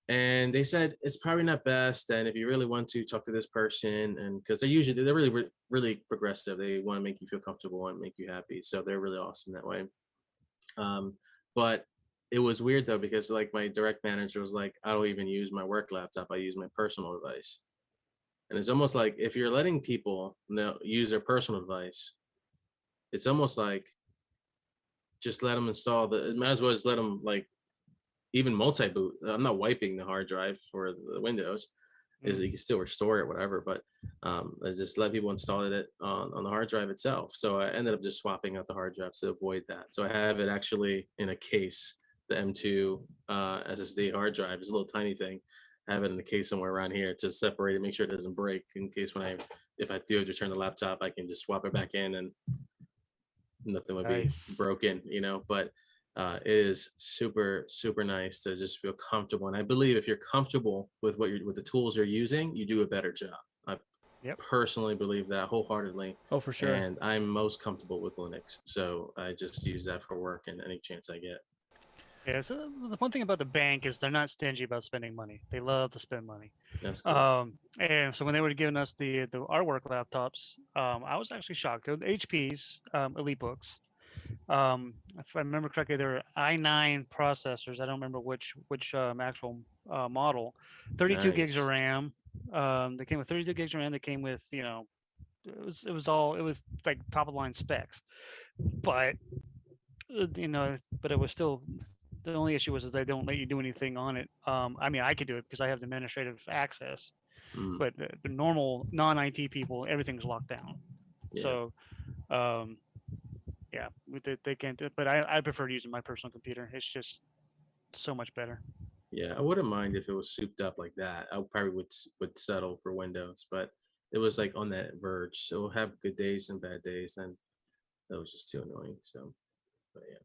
And they said it's probably not best, and if you really want to talk to this person, and because they're really progressive, they want to make you feel comfortable and make you happy, so they're really awesome that way. But it was weird though, because like my direct manager was like, I don't even use my work laptop, I use my personal device. And it's almost like if you're letting people use their personal device, it's almost like just let them install might as well just let them like even multi-boot. I'm not wiping the hard drive for the Windows. You can still restore it, whatever, but I just let people install it on the hard drive itself. So I ended up just swapping out the hard drive to avoid that. So I have it actually in a case, the M2 SSD hard drive. It's a little tiny thing. I have it in the case somewhere around here to separate it, make sure it doesn't break, in case if I do have to turn the laptop, I can just swap it back in. And nothing would Nice. be broken, but it is super, super nice to just feel comfortable. And I believe if you're comfortable with with the tools you're using, you do a better job. I personally believe that wholeheartedly. Oh, for sure. And I'm most comfortable with Linux. So I just use that for work and any chance I get. Yeah, so the one thing about the bank is they're not stingy about spending money. They love to spend money. That's cool. And so when they were giving us the our work laptops, I was actually shocked. They were HP's EliteBooks. If I remember correctly, they were i9 processors. I don't remember which actual model. 32 gigs of Nice. RAM. They came with 32 gigs of RAM. They came with it was like top of the line specs, but but it was still, the only issue was is they don't let you do anything on it. I mean, I could do it because I have the administrative access, but the normal non-IT people, everything's locked down. Yeah. So, yeah, they can't do it. But I prefer using my personal computer. It's just so much better. Yeah, I wouldn't mind if it was souped up like that. I probably would settle for Windows, but it was like on that verge. So it'll have good days and bad days, and that was just too annoying. So, but yeah.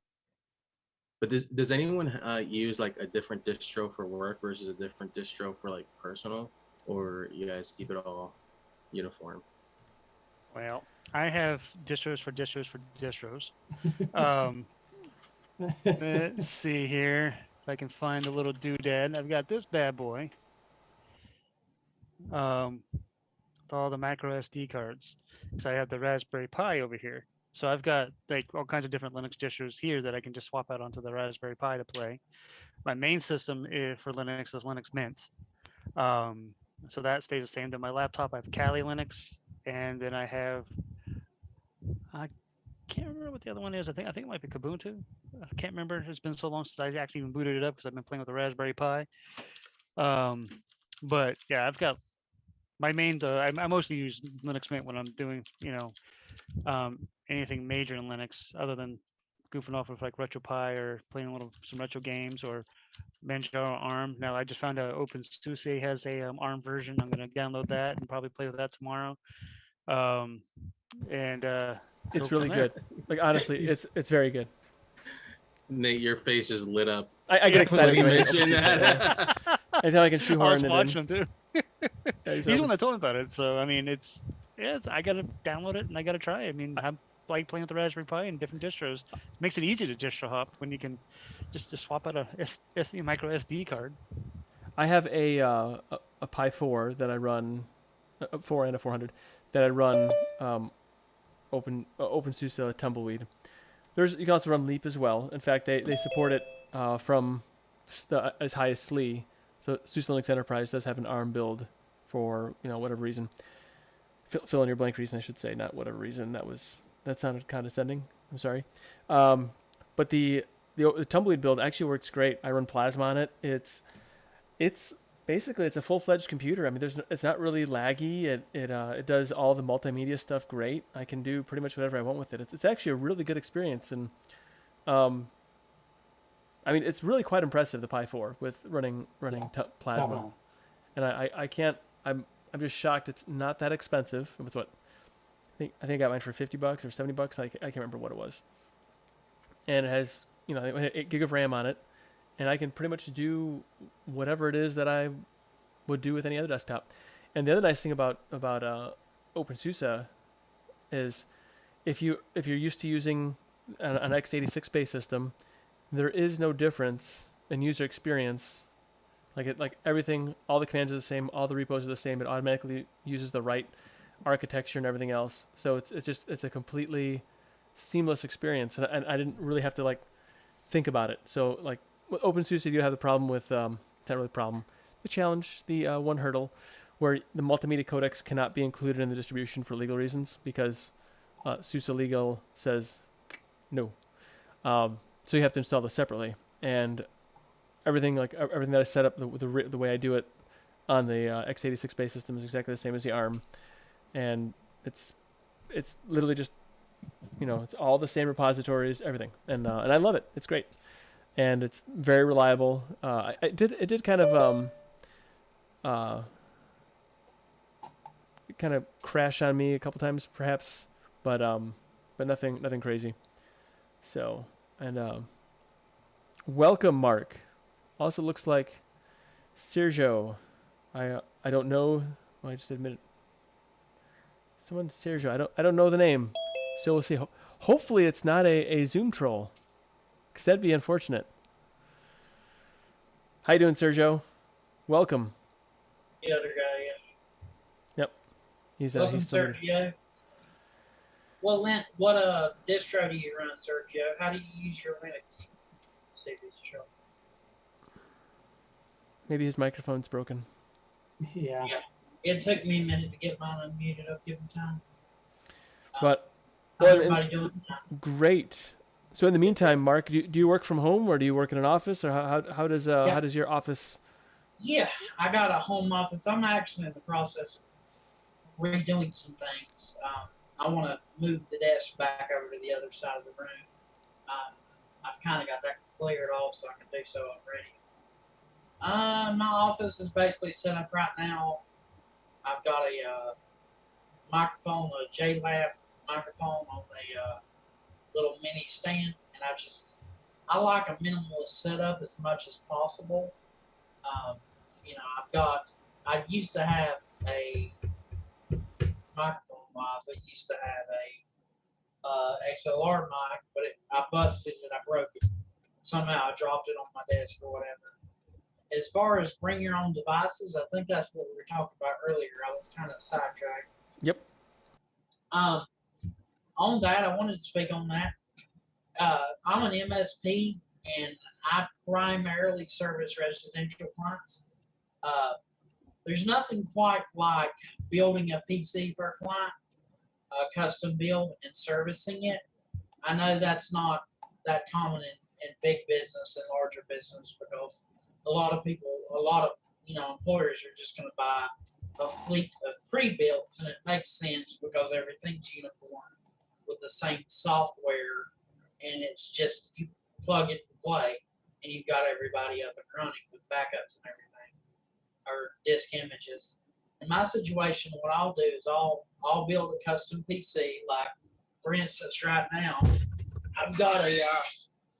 But does anyone use like a different distro for work versus a different distro for like personal, or you guys keep it all uniform? Well, I have distros for distros for distros. Let's see here if I can find the little doodad. I've got this bad boy. With all the micro SD cards, because I have the Raspberry Pi over here. So I've got like all kinds of different Linux distros here that I can just swap out onto the Raspberry Pi to play. My main system for Linux is Linux Mint. So that stays the same. Then my laptop, I have Kali Linux, and then I can't remember what the other one is. I think it might be Kubuntu. I can't remember. It's been so long since I actually even booted it up because I've been playing with the Raspberry Pi. But yeah, I've got my main. I mostly use Linux Mint when I'm doing anything major in Linux, other than goofing off with like RetroPie or playing some retro games or Manjaro ARM. Now I just found out OpenSUSE has a ARM version. I'm going to download that and probably play with that tomorrow. It's really good. Like honestly, it's very good. Nate, your face just lit up. I get excited when when you I mention that. Until I can shoehorn it in. I was watching him too. He's the one that told me about it. So I mean, I gotta download it and I gotta try it. I mean, I'm like playing with the Raspberry Pi and different distros. It makes it easy to distro hop when you can just swap out a micro SD card. I have a Pi 4 that I run, a 4 and a 400 that I run OpenSUSE Tumbleweed. You can also run Leap as well. In fact, they support it from as high as SLE. So SUSE Linux Enterprise does have an ARM build for whatever reason. Fill in your blank reason, I should say, not whatever reason. That sounded condescending. I'm sorry. But the Tumbleweed build actually works great. I run Plasma on it. It's basically a full-fledged computer. I mean, it's not really laggy. It does all the multimedia stuff great. I can do pretty much whatever I want with it. It's actually a really good experience, and I mean, it's really quite impressive, the Pi 4 with running Plasma. Definitely. And I can't. I'm just shocked. It's not that expensive. It was what? I think I got mine for $50 or $70. I can't remember what it was. And it has 8 gig of RAM on it, and I can pretty much do whatever it is that I would do with any other desktop. And the other nice thing about OpenSUSE is if you're used to using an x86 based system, there is no difference in user experience. Like everything, all the commands are the same, all the repos are the same. It automatically uses the right architecture and everything else. So it's a completely seamless experience, and I didn't really have to think about it. So with OpenSUSE, you have the problem with it's not really a problem. The challenge, the one hurdle, where the multimedia codecs cannot be included in the distribution for legal reasons because SUSE Legal says no. So you have to install this separately, and everything that I set up the way I do it on the x86 based system is exactly the same as the ARM, and it's literally just it's all the same repositories, everything, and I love it. It's great, and it's very reliable. It did kind of crash on me a couple times perhaps, but nothing crazy. So, and welcome, Mark. Also looks like Sergio. I don't know. Well, I just admitted. Someone Sergio. I don't know the name. So we'll see. Hopefully it's not a Zoom troll, because that'd be unfortunate. How you doing, Sergio? Welcome. The other guy, yeah. Yep. He's Welcome, he's still Sergio. What distro do you run, Sergio? How do you use your Linux? Save this show. Maybe his microphone's broken. Yeah. It took me a minute to get mine unmuted. I'll give him time. But How's well, everybody doing? great. So in the meantime, Mark, do you work from home or do you work in an office, or how does how does your office? Yeah, I got a home office. I'm actually in the process of redoing some things. I want to move the desk back over to the other side of the room. I've kind of got that cleared off so I can do so already. My office is basically set up right now. I've got a microphone, a JLab microphone on a little mini stand, and I like a minimalist setup as much as possible. I used to have a microphone wise. I used to have a XLR mic, but I busted it. I broke it. Somehow I dropped it on my desk or whatever. As far as bring your own devices, I think that's what we were talking about earlier. I was kind of sidetracked. Yep. On that, I wanted to speak on that. I'm an MSP, and I primarily service residential clients. There's nothing quite like building a PC for a client, custom build, and servicing it. I know that's not that common in big business and larger business, because a lot of employers are just going to buy a fleet of pre-builts, and it makes sense because everything's uniform with the same software, and it's just you plug it and play, and you've got everybody up and running with backups and everything, or disk images. In my situation, what I'll do is I'll build a custom PC. Like, for instance, right now, I've got a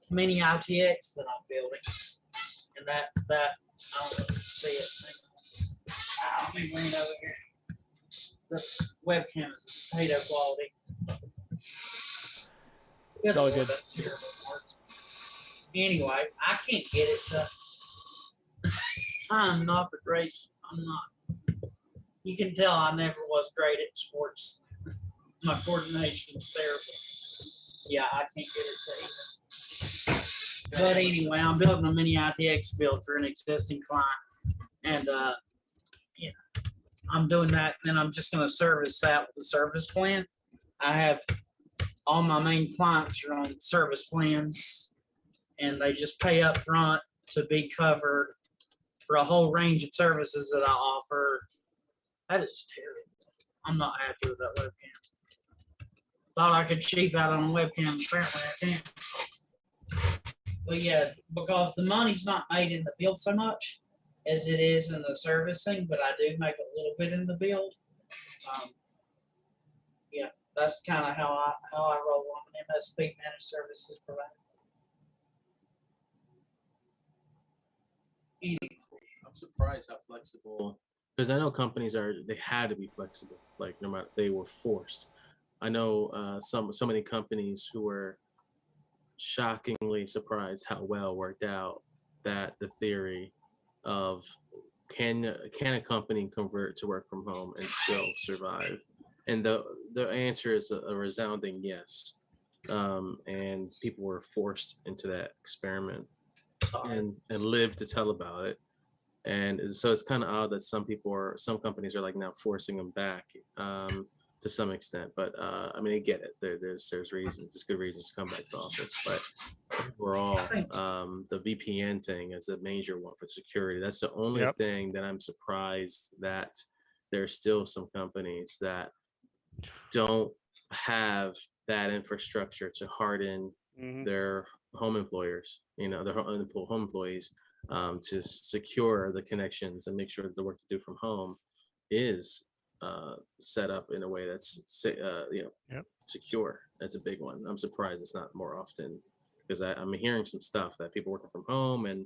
mini ITX that I'm building, and that I don't know if you can see it. Let me lean over here. The webcam is potato quality. It's all good. That's terrible. Anyway, I can't get it to. I'm not the great. I'm not. You can tell I never was great at sports. My coordination is terrible. Yeah, I can't get it to even. But anyway, I'm building a mini ITX build for an existing client, and I'm doing that. And then I'm just going to service that with a service plan. I have all my main clients are on service plans, and they just pay up front to be covered for a whole range of services that I offer. That is terrible. I'm not happy with that webcam. Thought I could cheap out on a webcam. Apparently I can't. But yeah, because the money's not made in the build so much as it is in the servicing, but I do make a little bit in the build. Yeah, that's kind of how I roll on an MSP, managed services provider. I'm surprised how flexible, because I know companies they had to be flexible, like no matter, they were forced. I know so many companies who were shockingly surprised how well it worked out, that the theory of can a company convert to work from home and still survive? And the answer is a resounding yes. And people were forced into that experiment and lived to tell about it. And so it's kind of odd that some companies are like now forcing them back to some extent. But I mean, I get it. There's reasons, there's good reasons to come back to office. But overall, the VPN thing is a major one for security. That's the only thing that I'm surprised that there's still some companies that don't have that infrastructure to harden their home employers, their home employees, to secure the connections and make sure that the work to do from home is set up in a way that's secure. That's a big one. I'm surprised it's not more often, because I'm hearing some stuff that people working from home and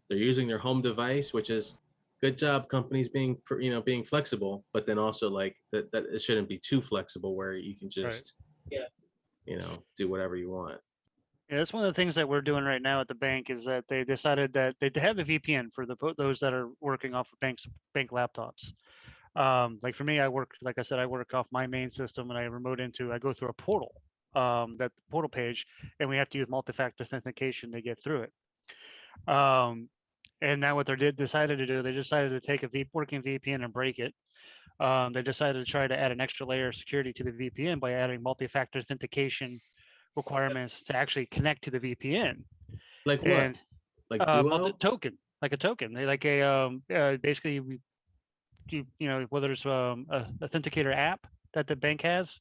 they're using their home device, which is good job companies being being flexible, but then also like that it shouldn't be too flexible where you can just do whatever you want. Yeah, that's one of the things that we're doing right now at the bank is that they decided that they have the VPN for those that are working off of bank laptops. Like for me, like I said, I work off my main system and I go through a portal, that portal page, and we have to use multi-factor authentication to get through it. And now what they decided to do, they decided to take a working VPN and break it. They decided to try to add an extra layer of security to the VPN by adding multi-factor authentication requirements to actually connect to the VPN. Like what? And like Duo? token, like a token. They like a basically whether it's a authenticator app that the bank has,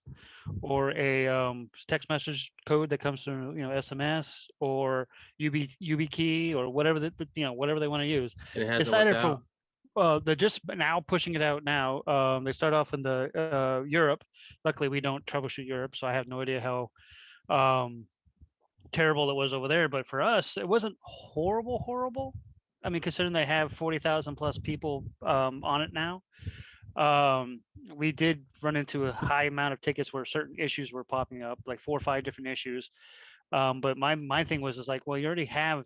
or a text message code that comes through SMS, or YubiKey, or whatever whatever they want to use. And it hasn't worked out. They're just now pushing it out now. They start off in the Europe. Luckily, we don't troubleshoot Europe, so I have no idea how terrible it was over there. But for us, it wasn't horrible. I mean, considering they have 40,000 plus people on it now, we did run into a high amount of tickets where certain issues were popping up, like 4 or 5 different issues. But my thing was like, well, you already have,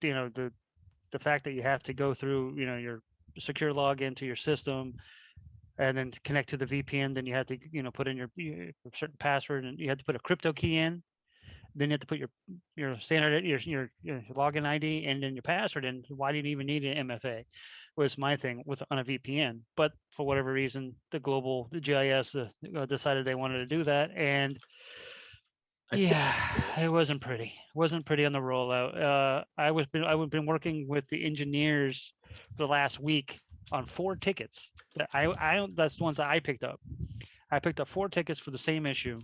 the fact that you have to go through, your secure login to your system, and then to connect to the VPN. Then you have to, put in your certain password, and you have to put a crypto key in. Then you have to put your standard your login ID and then your password in. Why do you even need an MFA? Was my thing on a VPN. But for whatever reason, the GIS decided they wanted to do that, and it wasn't pretty. It wasn't pretty on the rollout. I've been working with the engineers for the last week on 4 tickets. That's the ones that I picked up. I picked up 4 tickets for the same issue.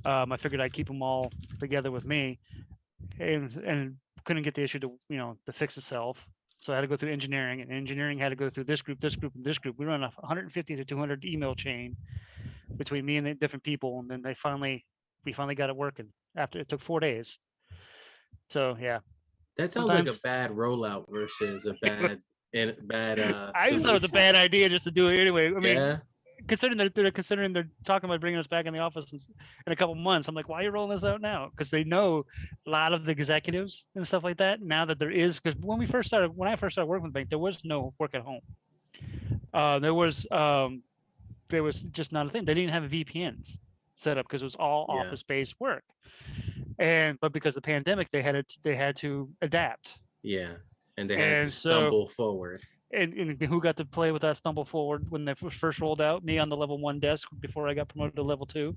I figured I'd keep them all together with me, and couldn't get the issue to fix itself. So I had to go through engineering, and engineering had to go through this group, and this group. We run a 150 to 200 email chain between me and the different people, and then we finally got it working. After it took 4 days. So yeah. That sounds like a bad rollout versus a bad I just thought it was a bad idea just to do it anyway. I mean, considering they're talking about bringing us back in the office in a couple months, I'm like, why are you rolling this out now? Because they know a lot of the executives and stuff like that. Now that there is, because when I first started working with the bank, there was no work at home. There was just not a thing. They didn't have VPNs set up because it was all office-based work. But because of the pandemic, they had to adapt. Yeah, and they had to stumble forward. And who got to play with that stumble forward when they first rolled out? Me on the level 1 desk before I got promoted to level 2.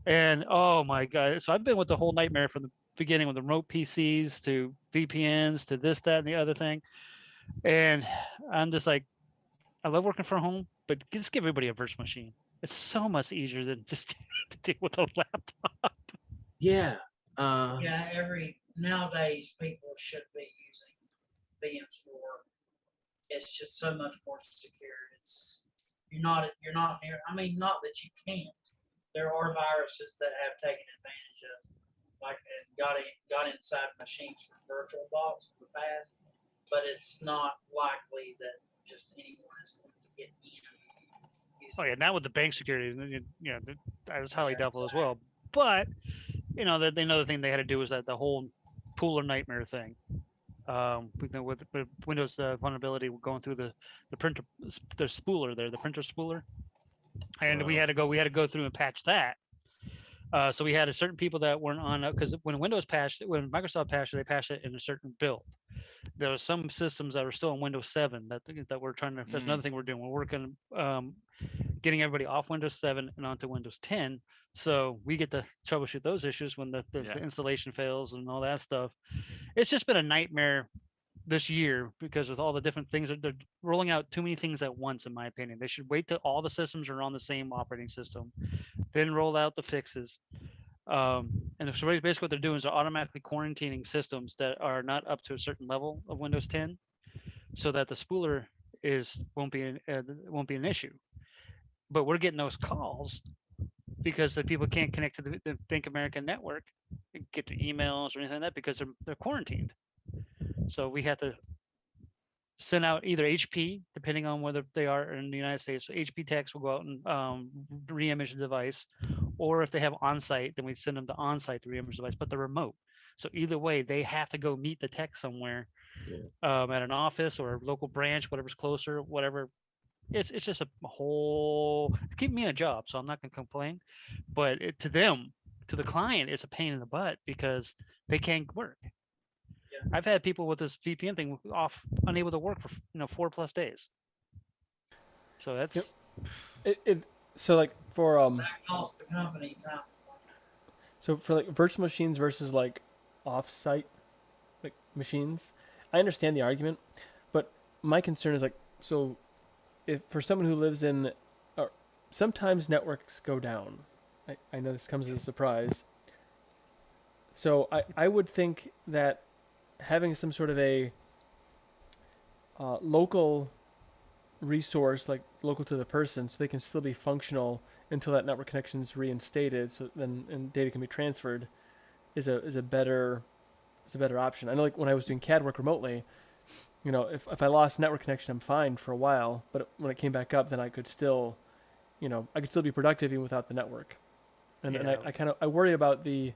And oh my God. So I've been with the whole nightmare from the beginning, with the remote PCs to VPNs to this, that, and the other thing. And I'm just like, I love working from home, but just give everybody a virtual machine. It's so much easier than just to deal with a laptop. Yeah. Nowadays people should be using VMs for work. It's just so much more secure. You're not near. I mean, not that you can't. There are viruses that have taken advantage of, like, and got inside machines from VirtualBox in the past. But it's not likely that just anyone is going to get in. Oh yeah, now with the bank security, that's highly doubtful as well. But another thing they had to do was that the whole pooler nightmare thing. With Windows vulnerability, going through the printer, the spooler there, the printer spooler, and we had to go through and patch that. So we had certain people that weren't on, because when Microsoft patched it, they patched it in a certain build. There were some systems that were still on Windows 7 that we're trying to. That's another thing we're doing. We're working, getting everybody off Windows 7 and onto Windows 10, so we get to troubleshoot those issues when the installation fails and all that stuff. It's just been a nightmare this year because with all the different things, they're rolling out too many things at once, in my opinion. They should wait till all the systems are on the same operating system, then roll out the fixes. And so basically what they're doing is they're automatically quarantining systems that are not up to a certain level of Windows 10, so that the spooler won't be an issue. but we're getting those calls because the people can't connect to the Bank of America network, get their emails or anything like that because they're quarantined. So we have to send out either HP, depending on whether they are in the United States. So HP techs will go out and re-image the device, or if they have on-site, then we send them to on-site to re-image the device, but they're remote. So either way, they have to go meet the tech somewhere at an office or a local branch, whatever's closer, whatever. It's just a whole keep me a job, so I'm not going to complain. But to them, to the client, it's a pain in the butt because they can't work. I've had people with this VPN thing off, unable to work for 4+ days. So that's so like for That costs the company time. so for like virtual machines versus like off-site like machines, I understand the argument, but my concern is like, so if for someone who lives in, sometimes networks go down. I know this comes as a surprise. So I would think that having some sort of a local resource, like local to the person, so they can still be functional until that network connection is reinstated, so then and data can be transferred, is a better option. I know, like when I was doing CAD work remotely, if I lost network connection, I'm fine for a while, but when it came back up, then I could still, I could still be productive even without the network. And I worry about the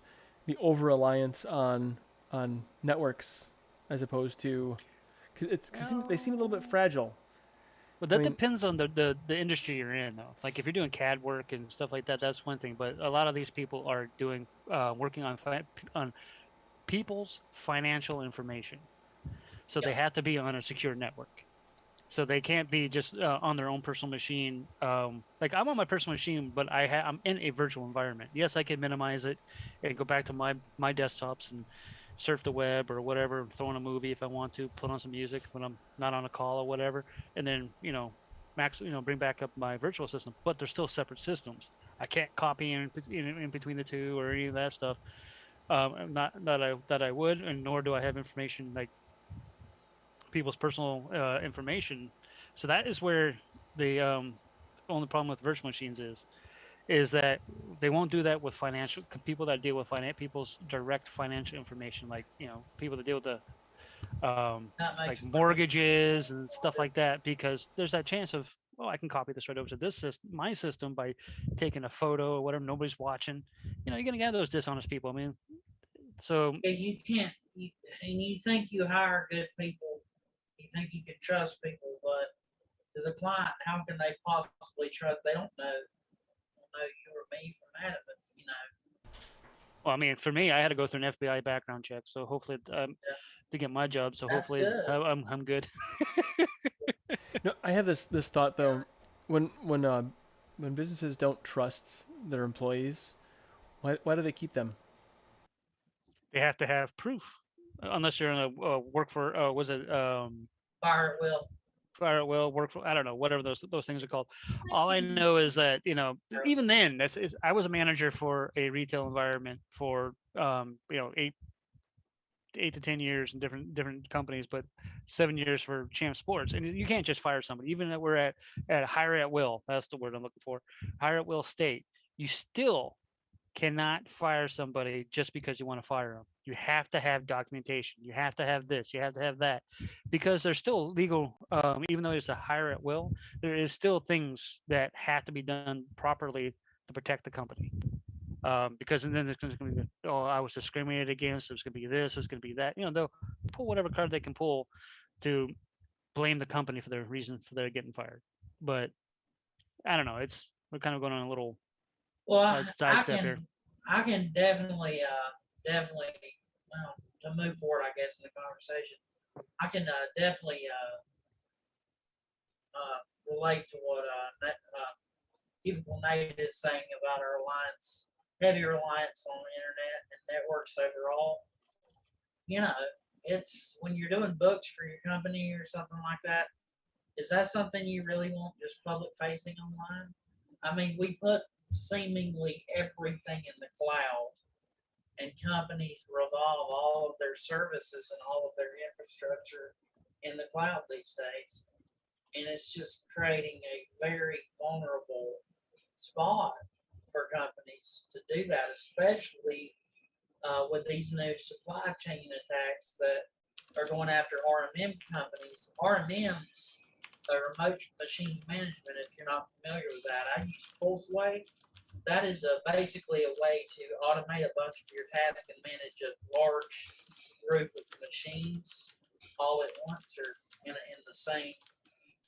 over reliance on networks as opposed to, because they seem a little bit fragile. Well, that depends on the industry you're in, though. Like if you're doing CAD work and stuff like that, that's one thing. But a lot of these people are doing working on people's financial information, so they have to be on a secure network. So they can't be just on their own personal machine. Like I'm on my personal machine, but I'm in a virtual environment. Yes, I can minimize it and go back to my desktops and surf the web or whatever, throw on a movie if I want to, put on some music when I'm not on a call or whatever, and then bring back up my virtual system. But they're still separate systems. I can't copy in between the two or any of that stuff. Not that I would, and nor do I have information like people's personal information. So that is where the only problem with virtual machines is that they won't do that with financial people that deal with people's direct financial information, like people that deal with the like mortgages and stuff like that, because there's that chance of, oh, I can copy this right over to this system, my system, by taking a photo or whatever. Nobody's watching. You're gonna get those dishonest people. I mean, so You can't. And you think you hire good people, you think you can trust people, but to the client, how can they possibly trust? They don't know you or me from Adam, but Well, I mean, for me, I had to go through an FBI background check, so hopefully to get my job. So That's hopefully good. I'm good. No, I have this thought though, when businesses don't trust their employees, why do they keep them? They have to have proof, unless you're in a work for was it Fire at will. fire at will, work for, I don't know, whatever those things are called. All I know is that even then, I was a manager for a retail environment for 8 to 10 years in different companies, but 7 years for Champ Sports. And you can't just fire somebody, even if we're at hire at will. That's the word I'm looking for. Hire at will state. You still cannot fire somebody just because you want to fire them. You have to have documentation. You have to have this. You have to have that, because there's still legal. Even though it's a hire at will, there is still things that have to be done properly to protect the company. Because then there's going to be, oh, I was discriminated against. There's going to be this. There's going to be that. They'll pull whatever card they can pull to blame the company for their reason for their getting fired. But I don't know. We're kind of going on a little sidestep here. I can definitely, well, to move forward, I guess, in the conversation, I can definitely relate to what Typical Nate is saying about our heavy reliance on the internet and networks overall. It's when you're doing books for your company or something like that, is that something you really want just public facing online? I mean, we put seemingly everything in the cloud, and companies revolve all of their services and all of their infrastructure in the cloud these days. And it's just creating a very vulnerable spot for companies to do that, especially with these new supply chain attacks that are going after RMM companies. RMMs, remote machines management, if you're not familiar with that, I use Pulseway. That is basically a way to automate a bunch of your tasks and manage a large group of machines all at once or in the same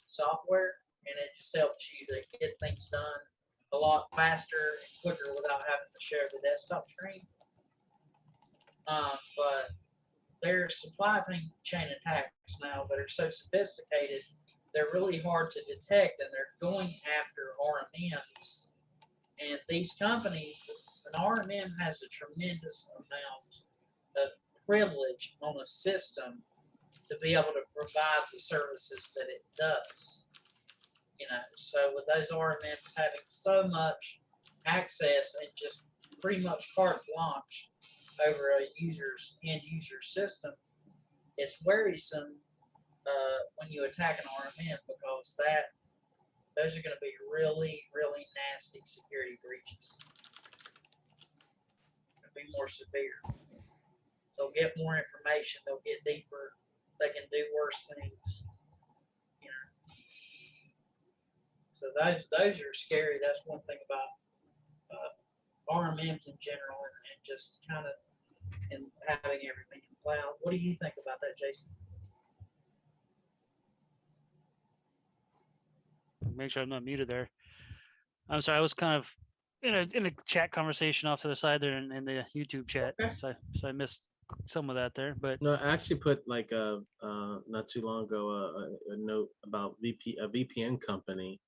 software, and it just helps you to get things done a lot faster and quicker without having to share the desktop screen. But there's supply chain attacks now that are so sophisticated, they're really hard to detect, and they're going after RMMs. And these companies, an RMM has a tremendous amount of privilege on a system to be able to provide the services that it does. You know, so with those RMMs having so much access and just pretty much carte blanche over a end user system, it's worrisome when you attack an RMM, because those are going to be really, really nasty security breaches. It'll be more severe. They'll get more information. They'll get deeper. They can do worse things. You know. So those are scary. That's one thing about RMMs in general, and just kind of and having everything in cloud. What do you think about that, Jason? Make sure I'm not muted there. I'm sorry, I was kind of in a chat conversation off to the side there in the YouTube chat, Okay. so I missed some of that there. But No, I actually put like not too long ago a note about a VPN company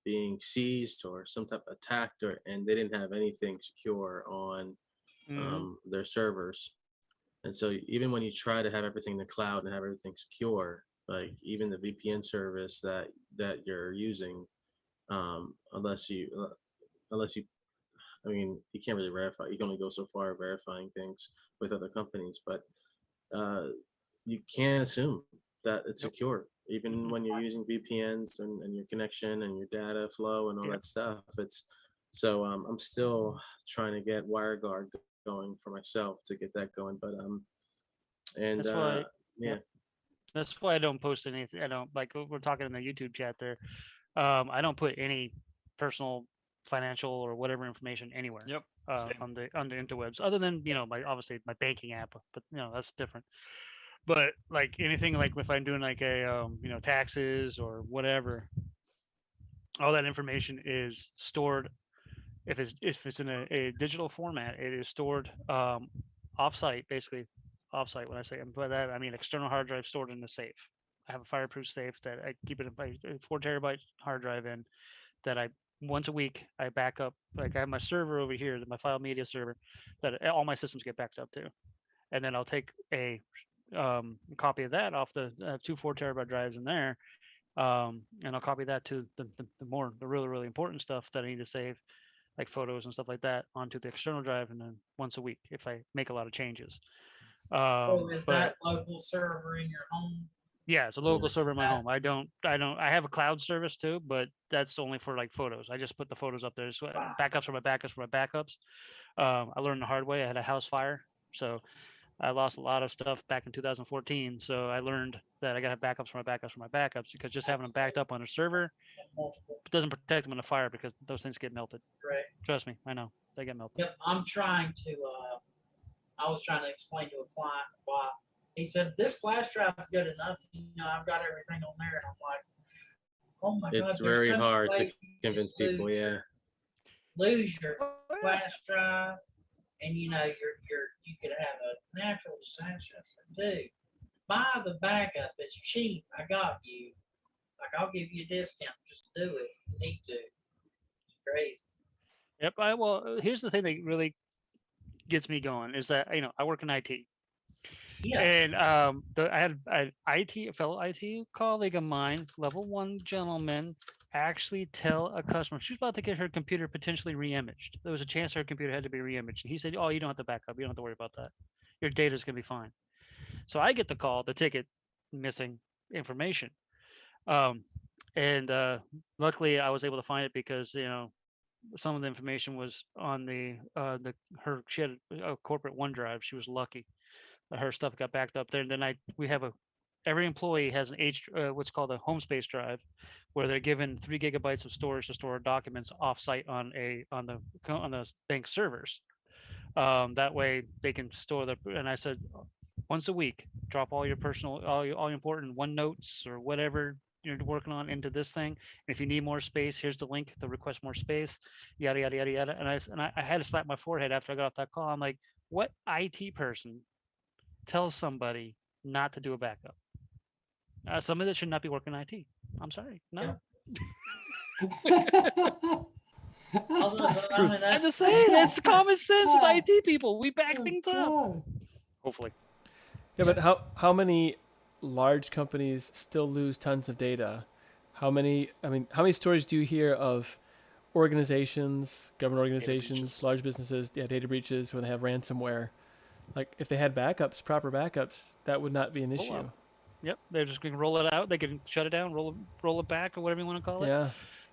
being seized or some type of attacked, and they didn't have anything secure on their servers. And so even when you try to have everything in the cloud and have everything secure, like even the VPN service that you're using, unless you, I mean, you can't really verify. You can only go so far verifying things with other companies, but you can't assume that it's secure, even when you're using VPNs and your connection and your data flow and all that stuff. It's so I'm still trying to get WireGuard going for myself to get that going, but and that's why, yeah. That's why I don't post anything. I don't, like, we're talking in the YouTube chat there. I don't put any personal, financial, or whatever information anywhere. Yep. On the interwebs, other than obviously my banking app, but that's different. But like anything, like if I'm doing like a taxes or whatever, all that information is stored. If it's in a digital format, it is stored offsite, basically offsite. When I say by that, I mean external hard drive stored in the safe. I have a fireproof safe that I keep it a 4 terabyte hard drive in, that I once a week I back up. Like I have my server over here, my file media server, that all my systems get backed up to, and then I'll take a copy of that off the 2 4 terabyte drives in there, and I'll copy that to the really, really important stuff that I need to save, like photos and stuff like that, onto the external drive, and then once a week if I make a lot of changes. So is that local server in your home? Yeah, it's a local server in my home. I have a cloud service too, but that's only for like photos. I just put the photos up there. So backups for my backups. I learned the hard way. I had a house fire, so I lost a lot of stuff back in 2014. So I learned that I got to have backups for my backups, because just having them backed up on a server doesn't protect them in a fire, because those things get melted. Right. Trust me, I know they get melted. Yep. I was trying to explain to a client why. He said, this flash drive is good enough. I've got everything on there. And I'm like, oh my God. It's very hard to convince people. Yeah. Lose your flash drive, and you could have a natural disaster. I said, dude, buy the backup. It's cheap. I got you. Like, I'll give you a discount. Just do it. You need to. It's crazy. Yep. Well, here's the thing that really gets me going is that I work in IT. Yeah. And I had an a fellow IT colleague of mine, level 1 gentleman, actually tell a customer she's about to get her computer potentially re-imaged. There was a chance her computer had to be re-imaged. He said, "Oh, you don't have to back up. You don't have to worry about that. Your data's gonna be fine." So I get the call, the ticket, missing information, And luckily, I was able to find it because some of the information was on she had a corporate OneDrive. She was lucky that her stuff got backed up there. And then every employee has what's called a home space drive, where they're given 3 gigabytes of storage to store documents offsite on the bank servers. That way they can store and I said, once a week, drop all your personal, all your important OneNotes or whatever you're working on into this thing. And if you need more space, here's the link to request more space, yada, yada, yada, yada. And I had to slap my forehead after I got off that call. I'm like, what IT person tells somebody not to do a backup? Somebody that should not be working in IT. I'm sorry. No. I'm just saying, that's common sense with IT people. We back things up. Hopefully. Yeah, but how many large companies still lose tons of data? How many stories do you hear of organizations, government organizations, large businesses, data breaches where they have ransomware? Like, if they had proper backups, that would not be an issue. Yep, they're just going to roll it out. They can shut it down, roll it back, or whatever you want to call it. Yeah.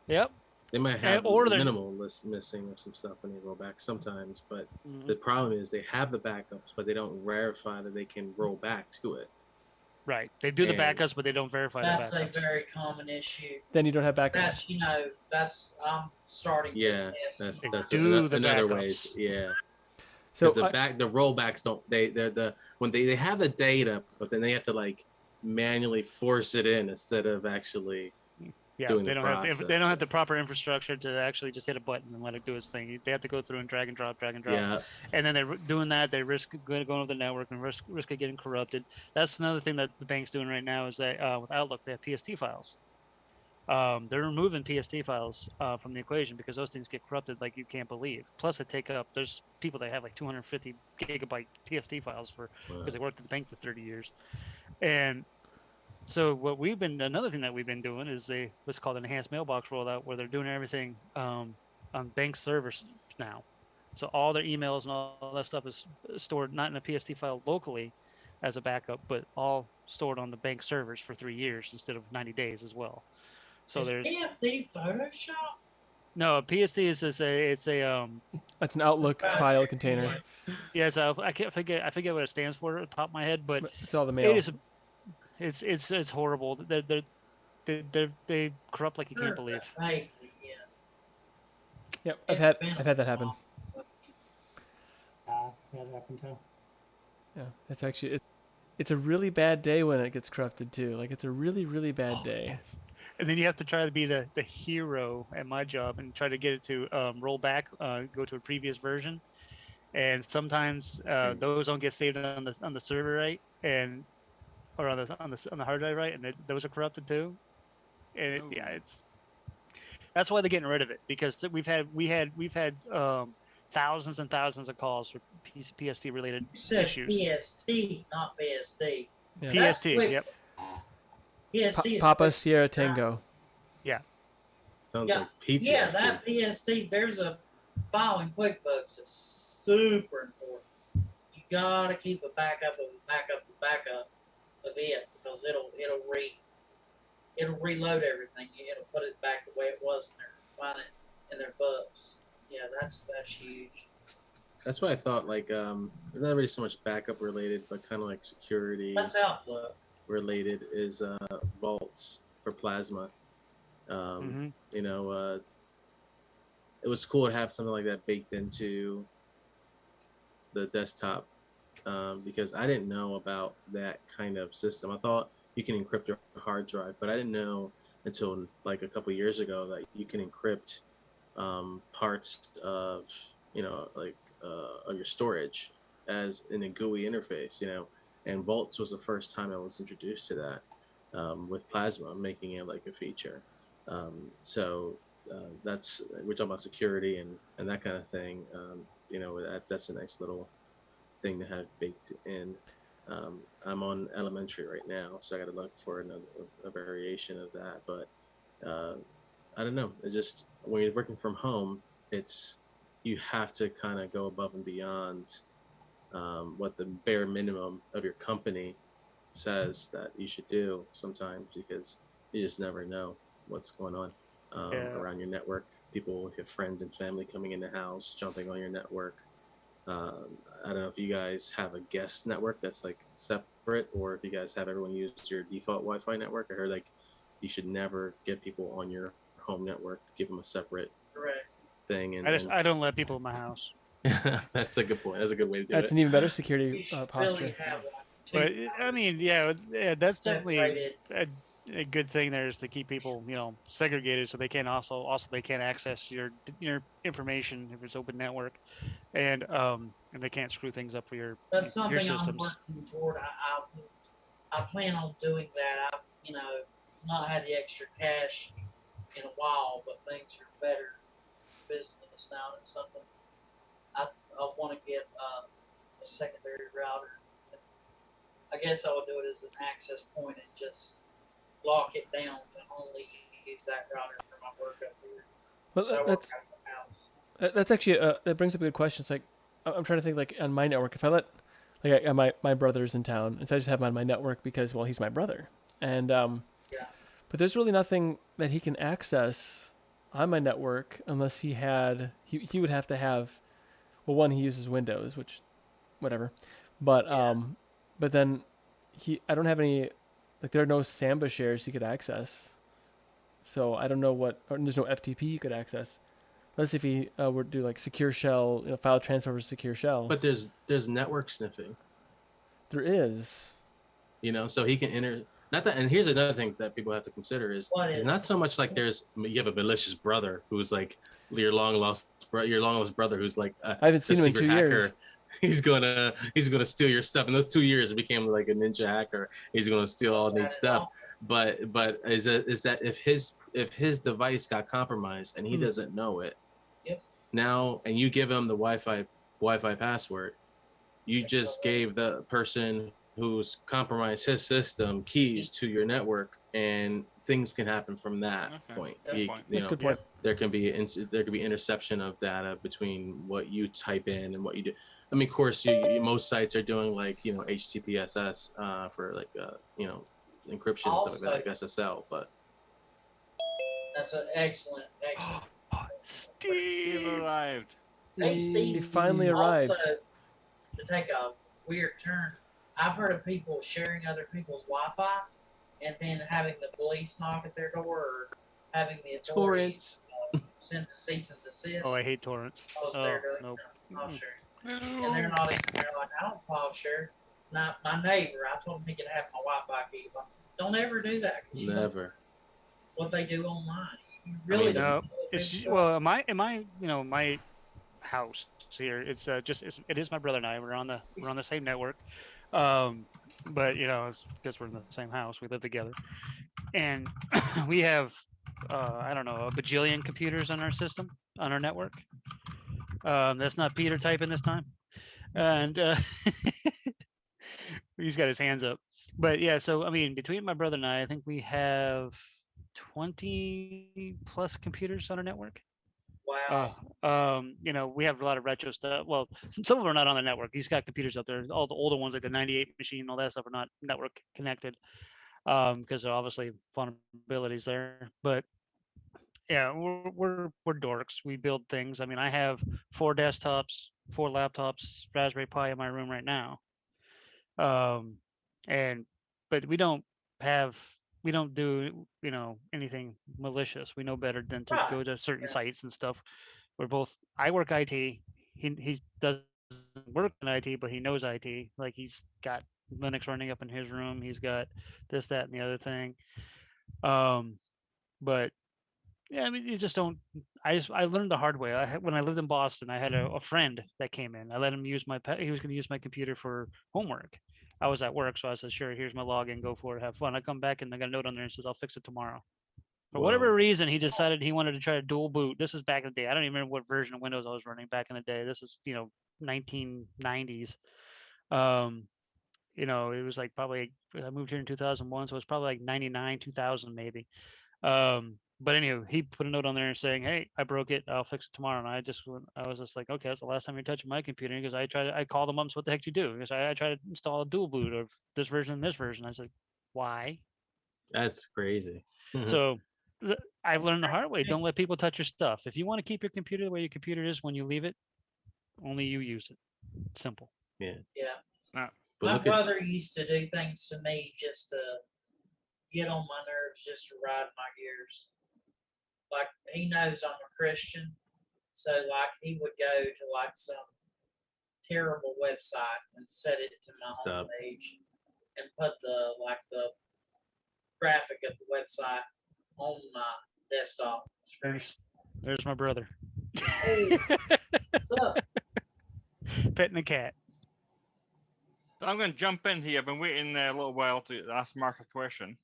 Yep. They might have minimal list missing or some stuff when they roll back sometimes, but the problem is they have the backups, but they don't verify that they can roll back to it. Right. They do the backups, but they don't verify the backups. That's a very common issue. Then you don't have backups. That's starting. Yeah, that's another ways. Yeah. So the rollbacks don't when they have the data, but then they have to like manually force it in instead of actually. Yeah, they don't have the proper infrastructure to actually just hit a button and let it do its thing. They have to go through and drag and drop. Yeah. And then they're doing that. They risk going over the network and risk of getting corrupted. That's another thing that the bank's doing right now is that with Outlook they have PST files. They're removing PST files from the equation because those things get corrupted like you can't believe. Plus, there's people that have like 250 gigabyte PST files because they worked at the bank for 30 years, and so another thing that we've been doing is what's called an enhanced mailbox rollout, where they're doing everything on bank servers now. So all their emails and all that stuff is stored not in a PST file locally as a backup, but all stored on the bank servers for 3 years instead of 90 days as well. So there's PST Photoshop. No, PST is it's an Outlook file container. Yeah, so I forget what it stands for at the top of my head, but it's all the mail. It's horrible. They corrupt like you can't believe. Right. Yep, I've had that happen. That happened too. Yeah, it's actually it's a really bad day when it gets corrupted too. Like, it's a really, really bad day. Yes. And then you have to try to be the hero at my job and try to get it to roll back, go to a previous version, and sometimes those don't get saved on the server right, or on the hard drive right, and those are corrupted too. And that's why they're getting rid of it, because we've had thousands and thousands of calls for PST related issues. PST, not BST. Yeah. PST, yep. Papa Sierra Tango. Yeah. Sounds like PTSD. Yeah, that PST. There's a file in QuickBooks that's super important. You gotta keep a backup of it, because it'll reload everything. It'll put it back the way it was in there, find it in their books. Yeah, that's huge. That's why I thought like there's not really so much backup related, but kind of like security. That's Outlook. Related is vaults for Plasma. You know, it was cool to have something like that baked into the desktop, because I didn't know about that kind of system. I thought you can encrypt your hard drive, but I didn't know until like a couple of years ago that you can encrypt parts of, of your storage as in a GUI interface, and Vaults was the first time I was introduced to that, with Plasma, making it like a feature. So that's, we're talking about security and that kind of thing. That's a nice little thing to have baked in. I'm on elementary right now, so I got to look for a variation of that. But I don't know. It's just when you're working from home, you have to kind of go above and beyond what the bare minimum of your company says that you should do sometimes, because you just never know. what's going on Yeah. around your network. People have friends and family coming in the house, jumping on your network. I don't know if you guys have a guest network that's like separate, or if you guys have everyone use your default Wi-Fi network. I heard like you should never get people on your home network. Give them a separate Correct. thing. And, I don't let people in my house. that's a good point. That's a good way to do That's it. an even better You security should posture. really have like But two I mean, yeah, that's definitely separated. a good thing there is to keep people, segregated so they can also they can't access your information if it's open network, and they can't screw things up for your That's your something I'm systems. working toward. I plan on doing that. I've not had the extra cash in a while, but things are better business now. It's something I want to get a secondary router. I guess I would do it as an access point and just lock it down to only use that router for my work up here. Well, So I work out of the house. that's actually that brings up a good question. It's like I'm trying to think like on my network, if I let my brother's in town, and so I just have him on my network because he's my brother, and Yeah. but there's really nothing that he can access on my network unless he would have to have, well, one, he uses Windows, which whatever, but Yeah. but then I don't have any, like, there are no Samba shares he could access, so I don't know or there's no FTP he could access. Unless if he were to do like secure shell, file transfer over secure shell. But there's network sniffing. There is. So he can enter. Not that. And here's another thing that people have to consider is it's not so much like you have a malicious brother who's like your long lost brother who's like I haven't seen him in 2 years. He's gonna steal your stuff. In those 2 years, it became like a ninja hacker. He's gonna steal all Nate's stuff. But is that if his device got compromised and he doesn't know it, now, and you give him the Wi-Fi password, you just gave the person who's compromised his system keys to your network, and things can happen from that point. That's a good point. There can be interception of data between what you type in and what you do. I mean, of course, most sites are doing like HTTPSS for like encryption and stuff like that, like SSL. But that's an excellent. Steve arrived. Hey, Steve, He finally arrived. Also, to take a weird turn, I've heard of people sharing other people's Wi-Fi and then having the police knock at their door, or having the authorities send a cease and desist. Oh, I hate torrents. Nope. File sharing. And they're like, I don't file share. Not my neighbor. I told him he could have my Wi-Fi key. But don't ever do that. Never. What they do online. You really don't. Well, my house here, it's it is my brother and I. We're on the same network, but it's because we're in the same house. We live together, and we have I don't know, a bajillion computers on our system, on our network. That's not Peter typing this time, and he's got his hands up. But yeah, so I mean, between my brother and I think we have 20 plus computers on our network. Wow. We have a lot of retro stuff. Well, some of them are not on the network. He's got computers out there. All the older ones, like the 98 machine and all that stuff, are not network connected, because there are obviously vulnerabilities there. But yeah, we're dorks. We build things. I mean, I have 4 desktops, 4 laptops, Raspberry Pi in my room right now. But we don't do anything malicious. We know better than to go to certain sites and stuff. I work IT. He doesn't work in IT, but he knows IT. Like, he's got Linux running up in his room. He's got this, that, and the other thing. But yeah, I mean, you just don't. I learned the hard way. When I lived in Boston, I had a friend that came in. I let him use he was going to use my computer for homework. I was at work, so I said, sure, here's my login, go for it, have fun. I come back and I got a note on there and says, I'll fix it tomorrow. For whatever reason, he decided he wanted to try to dual boot. This is back in the day. I don't even remember what version of Windows I was running back in the day. This is 1990s. It was like probably, I moved here in 2001, so it's probably like 99, 2000 maybe. But anyway, he put a note on there saying, hey, I broke it, I'll fix it tomorrow. And I was just like, okay, that's the last time you're touching my computer. Because I called them up and said, what the heck do you do? Because I tried to install a dual boot of this version and this version. I said, why? That's crazy. So I've learned the hard way. Don't let people touch your stuff. If you want to keep your computer the way your computer is when you leave it, only you use it. Simple. Yeah. Yeah. Nah. But My look at brother used to do things to me just to get on my nerves, just to ride my gears. Like he knows I'm a Christian, so like he would go to like some terrible website and set it to my Stop. homepage and put the graphic of the website on my desktop screen. There's my brother. What's up? Petting the cat. So I'm going to jump in here. I've been waiting a little while to ask Mark a question.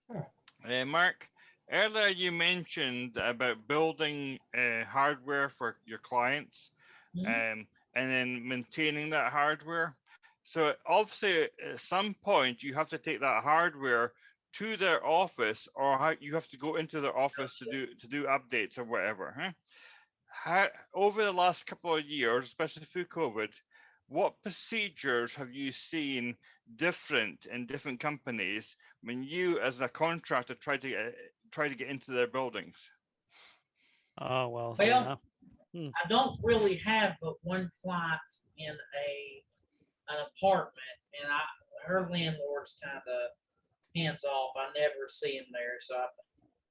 Sure. Mark, earlier you mentioned about building hardware for your clients and then maintaining that hardware. So obviously, at some point, you have to take that hardware to their office, or you have to go into their office to do updates or whatever. Huh? Over the last couple of years, especially through COVID, what procedures have you seen different in different companies when you, as a contractor, try to get into their buildings? Oh well. Well, I don't really have but one client in an apartment, and her landlord's kind of hands off. I never see him there, so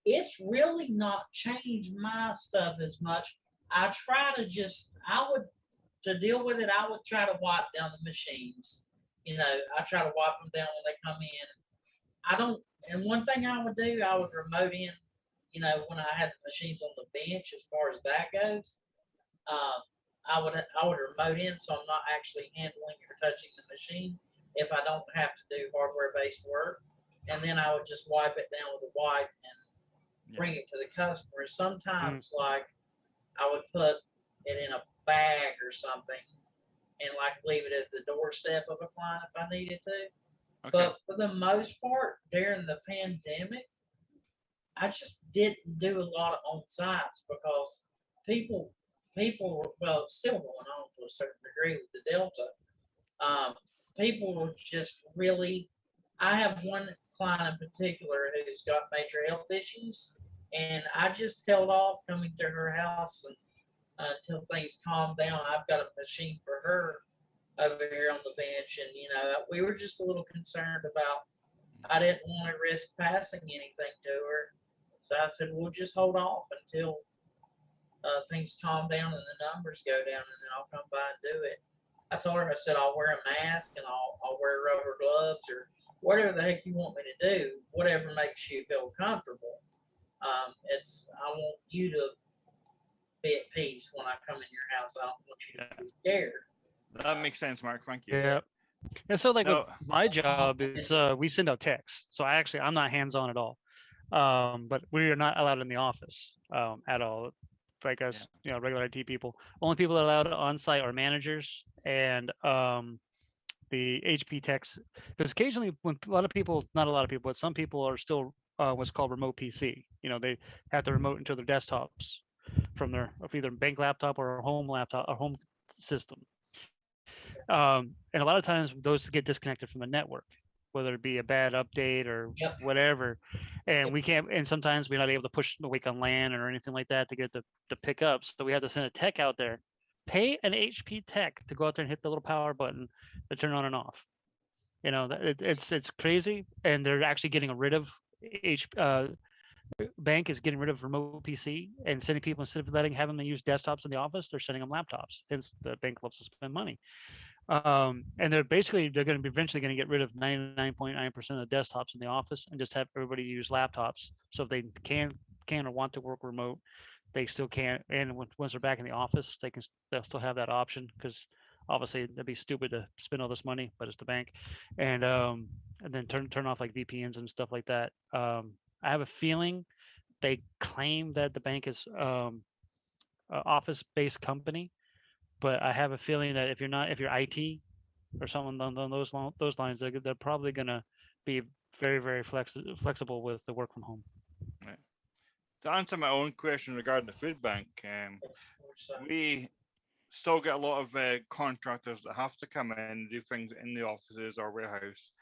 it's really not changed my stuff as much. I try to to deal with it. I would try to wipe down the machines. I try to wipe them down when they come in. I don't. And one thing I would do, I would remote in. When I had the machines on the bench, as far as that goes, I would remote in, so I'm not actually handling or touching the machine if I don't have to do hardware based work. And then I would just wipe it down with a wipe and bring it to the customer. Sometimes, like I would put it in a bag or something and like leave it at the doorstep of a client if I needed to. Okay. But for the most part, during the pandemic, I just didn't do a lot of on sites because people were, well, it's still going on to a certain degree with the Delta. People were just really, I have one client in particular who's got major health issues, and I just held off coming to her house until things calmed down. I've got a machine for her over here on the bench, and we were just a little concerned about. I didn't want to risk passing anything to her, so I said we'll just hold off until things calm down and the numbers go down, and then I'll come by and do it. I told her, I said I'll wear a mask and I'll wear rubber gloves or whatever the heck you want me to do, whatever makes you feel comfortable. I want you to be at peace when I come in your house. I don't want you to be scared. That makes sense, Mark. Thank you. Yeah. And so like with my job, it's we send out texts. So I'm not hands-on at all. But we are not allowed in the office at all. Like us, regular IT people. Only people that are allowed on site are managers and the HP techs. Because occasionally, when not a lot of people, but some people are still what's called remote PC. They have to remote into their desktops from their either bank laptop or a home laptop or home system. And a lot of times those get disconnected from the network, whether it be a bad update or whatever. And we can't, and sometimes we're not able to push the wake on LAN or anything like that to get to pick up. So we have to send a tech out there, pay an HP tech to go out there and hit the little power button to turn on and off. It's crazy. And they're actually getting rid of bank is getting rid of remote PC and sending people, instead of having them use desktops in the office, they're sending them laptops. Hence the bank loves to spend money. And they're going to be eventually going to get rid of 99.9% of the desktops in the office and just have everybody use laptops. So if they can or want to work remote, they still can. And once they're back in the office, they'll still have that option, because obviously it'd be stupid to spend all this money, but it's the bank, and then turn off like VPNs and stuff like that. I have a feeling they claim that the bank is an office-based company, but I have a feeling that if you're IT or something on those lines, they're probably going to be very, very flexible with the work from home. Right. To answer my own question regarding the food bank, we still get a lot of contractors that have to come in and do things in the offices or warehouse,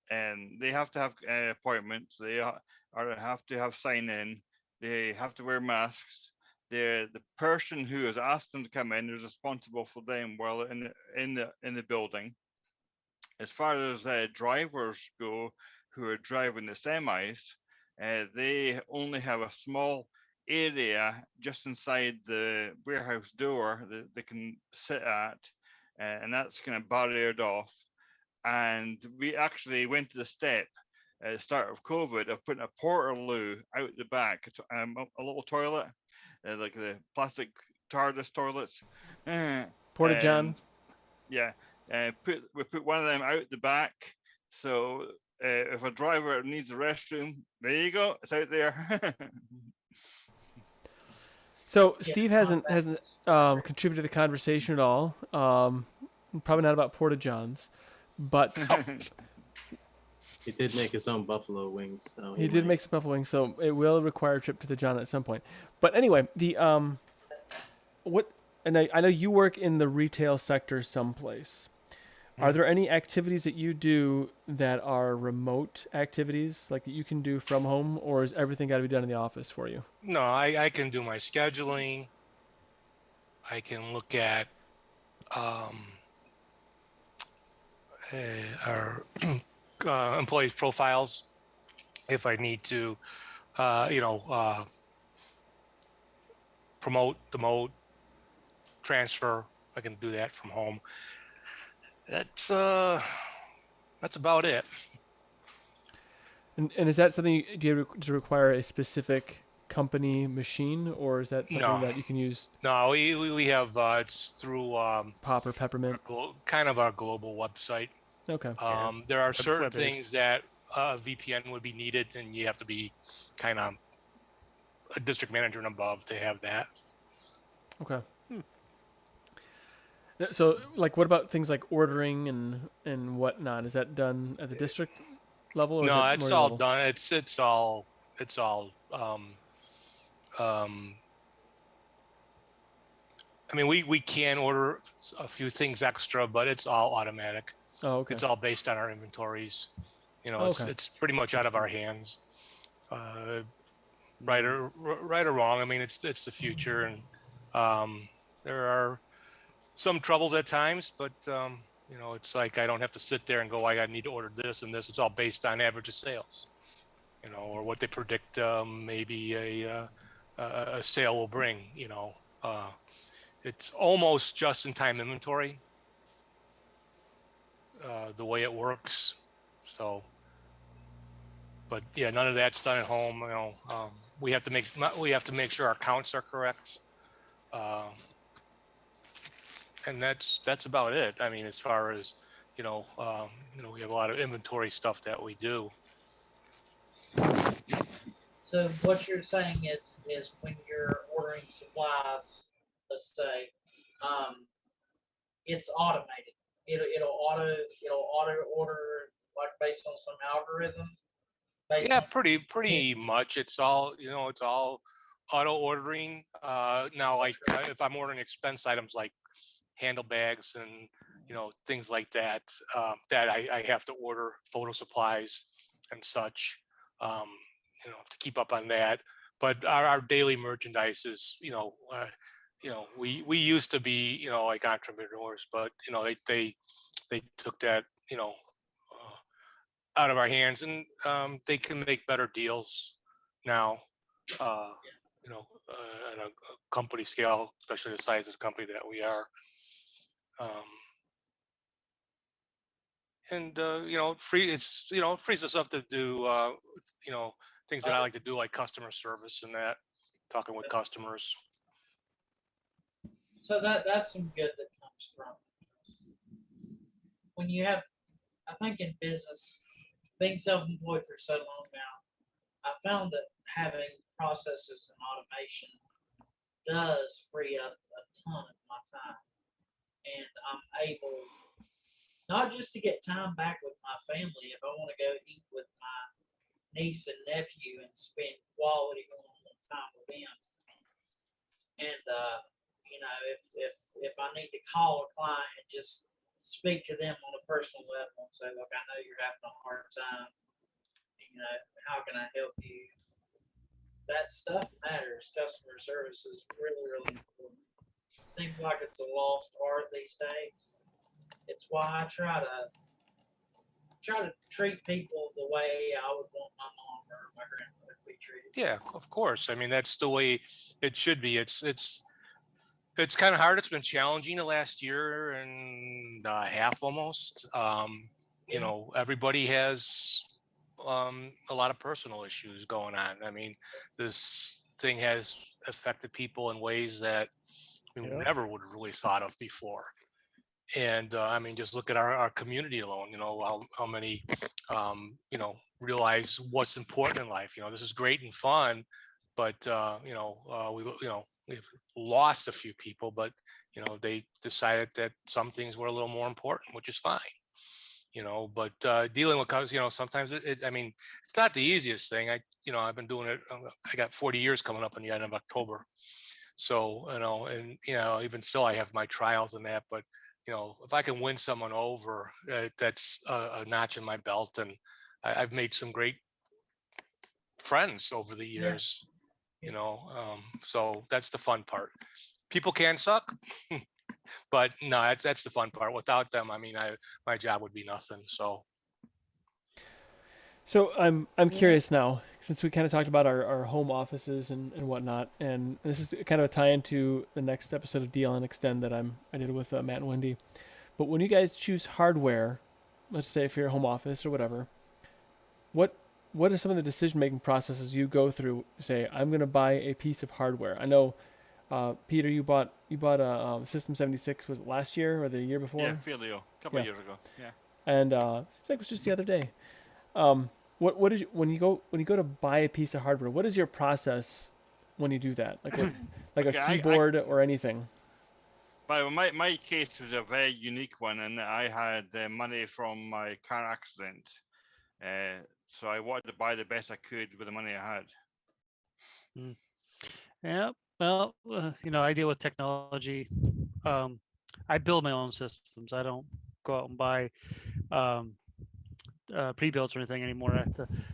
and they have to have appointments. They have to have sign in. They have to wear masks. The person who has asked them to come in is responsible for them while in the building. As far as drivers go who are driving the semis, they only have a small area just inside the warehouse door that they can sit at, and that's kind of barriered off. And we actually went to the step at the start of COVID of putting a portaloo out the back, a little toilet, like the plastic TARDIS toilets. Porta John. Yeah, we put one of them out the back. So if a driver needs a restroom, there you go, it's out there. So Steve hasn't contributed to the conversation at all. Probably not about Porta Johns, but He did make his own buffalo wings. So he did make some buffalo wings, so it will require a trip to the John at some point. But anyway, the what? And I know you work in the retail sector someplace. Are there any activities that you do that are remote activities, like that you can do from home, or is everything got to be done in the office for you? No, I can do my scheduling. I can look at our employees' profiles if I need to, promote, demote, transfer. I can do that from home. That's about it. And is that something do you have to require a specific company machine, or is that something that you can use? No, we have it's through Pop or Peppermint, kind of our global website. Okay. There are certain things that VPN would be needed, and you have to be kind of a district manager and above to have that. Okay. So, like, what about things like ordering and whatnot? Is that done at the district level? Or No, is it it's more all level? done. It's all. I mean, we can order a few things extra, but it's all automatic. Oh, okay. It's all based on our inventories. You know, Okay. it's pretty much out of our hands. Right or wrong. I mean, it's the future, and there are some troubles at times, but you know, it's like I don't have to sit there and go, I need to order this and this. It's all based on average of sales, you know, or what they predict maybe a sale will bring. You know, it's almost just-in-time inventory, the way it works. So, but yeah, none of that's done at home. You know, we have to make sure our counts are correct. And that's about it. I mean, as far as, we have a lot of inventory stuff that we do. So what you're saying is when you're ordering supplies, let's say, it's automated. It'll auto order like based on some algorithm. Yeah, pretty much. It's all auto ordering. Now, like if I'm ordering expense items like handlebags and things like that, that I have to order photo supplies and such, to keep up on that. But our daily merchandise is, we used to be, like entrepreneurs, but they took that, out of our hands, and they can make better deals now. At a company scale, especially the size of the company that we are. And it frees us up to do things that I like to do, like customer service and that, talking with customers. So that's some good that comes from when you have, I think in business, being self-employed for so long now, I found that having processes and automation does free up a ton of my time, and I'm able not just to get time back with my family if I want to go eat with my niece and nephew and spend quality one-on-one time with them, and if I need to call a client and just speak to them on a personal level and say, look, I know you're having a hard time, how can I help you? that stuff matters. Customer service is really, really important. Seems like it's a lost art these days. It's why I try to treat people the way I would want my mom or my grandmother to be treated. Yeah, of course. I mean, that's the way it should be. It's kind of hard. It's been challenging the last year and a half almost. You know, everybody has a lot of personal issues going on. I mean, this thing has affected people in ways that we Yep. never would have really thought of before. And I mean, just look at our community alone. You know how many you know realize what's important in life. You know, this is great and fun, but we've lost a few people, but you know they decided that some things were a little more important, which is fine. You know, but dealing with cause, you know, sometimes I mean, it's not the easiest thing. I've been doing it. I got 40 years coming up in the end of October. So, you know, and, you know, even still, I have my trials in that, but, you know, if I can win someone over, that's a notch in my belt. And I've made some great friends over the Yeah. years, you know, so that's the fun part. People can suck, but no, that's the fun part. Without them, I mean, my job would be nothing. So, So I'm curious now, since we kind of talked about our home offices and whatnot, and this is kind of a tie into the next episode of DLN Extend that I did with Matt and Wendy. But when you guys choose hardware, let's say for your home office or whatever, what are some of the decision making processes you go through? Say, I'm going to buy a piece of hardware. I know, Peter, you bought a System 76. Was it last year or the year before? Yeah, fairly a couple of years ago. Yeah. And seems like it was just the other day. What is when you go to buy a piece of hardware? What is your process when you do that? Like like Okay, a keyboard or anything? But my case was a very unique one, and I had money from my car accident, so I wanted to buy the best I could with the money I had. Yeah. Well, you know, I deal with technology. Um, I build my own systems. I don't go out and buy um, pre-builts or anything anymore.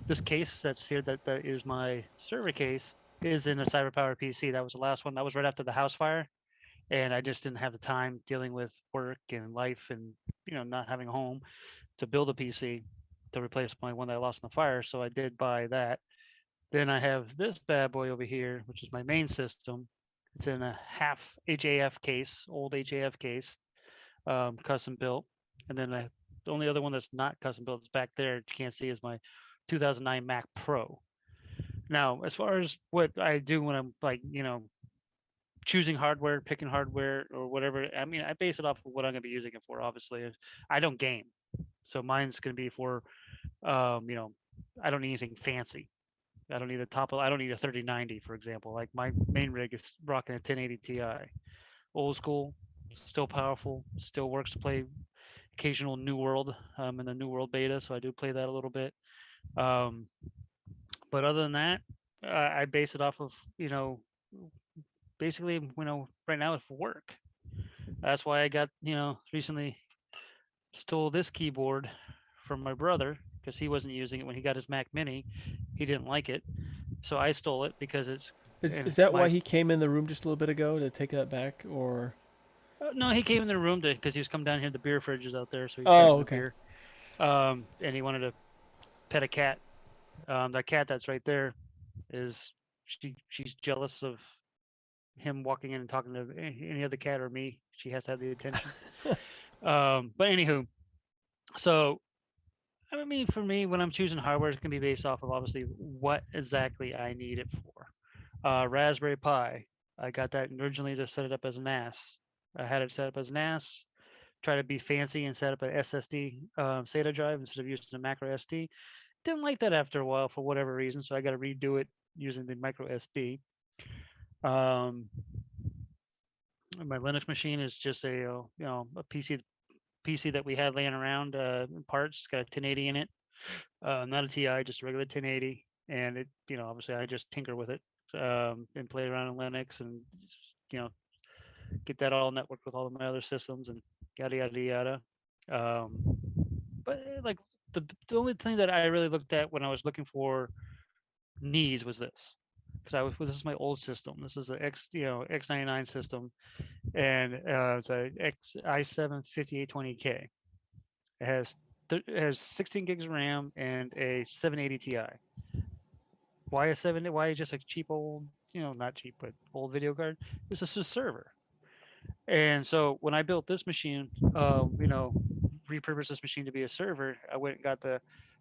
This case that's here that is my server case is in a CyberPower PC. That was the last one. That was right after the house fire, and I just didn't have the time dealing with work and life and you know not having a home to build a PC to replace my one that I lost in the fire. So I did buy that. Then I have this bad boy over here, which is my main system. It's in a half HAF case, old HAF case, custom built. And then the only other one that's not custom built is back there. You can't see is my 2009 Mac Pro. Now, as far as what I do when I'm like, you know, choosing hardware, picking hardware or whatever, I mean, I base it off of what I'm going to be using it for. Obviously, I don't game, so mine's going to be for, you know, I don't need anything fancy. I don't need I don't need a 3090, for example. Like my main rig is rocking a 1080 Ti, old school, still powerful, still works to play occasional New World. In the New World beta, so I do play that a little bit. But other than that, I base it off of you know, basically you know right now it's for work. That's why I got you know recently stole this keyboard from my brother because he wasn't using it when he got his Mac Mini. He didn't like it, so I stole it because it's. Is that why he came in the room just a little bit ago to take that back, or? No, he came in the room because he was coming down here. The beer fridge is out there, so he Okay. beer. And he wanted to pet a cat. That cat that's right there is she's jealous of him walking in and talking to any other cat or me. She has to have the attention. But anywho, so I mean, for me, when I'm choosing hardware, it's gonna be based off of obviously what exactly I need it for. Raspberry Pi. I got that originally to set it up as an NAS. I had it set up as NAS. Try to be fancy and set up an SSD SATA drive instead of using a macro SD. Didn't like that after a while for whatever reason, so I got to redo it using the micro SD. My Linux machine is just a you know a PC that we had laying around in parts. It's got a 1080 in it, not a TI, just a regular 1080. And it you know obviously I just tinker with it and play around in Linux and you know get that all networked with all of my other systems and yada yada yada. Um, but like the only thing that I really looked at when I was looking for needs was this. because this is my old system. This is a X99 system, and it's a i7 5820K. It has 16 gigs of RAM and a 780 Ti. Why a 7? Why just a cheap old, not cheap, but old video card? This is a server. And so when I built this machine, repurposed this machine to be a server, I went and got the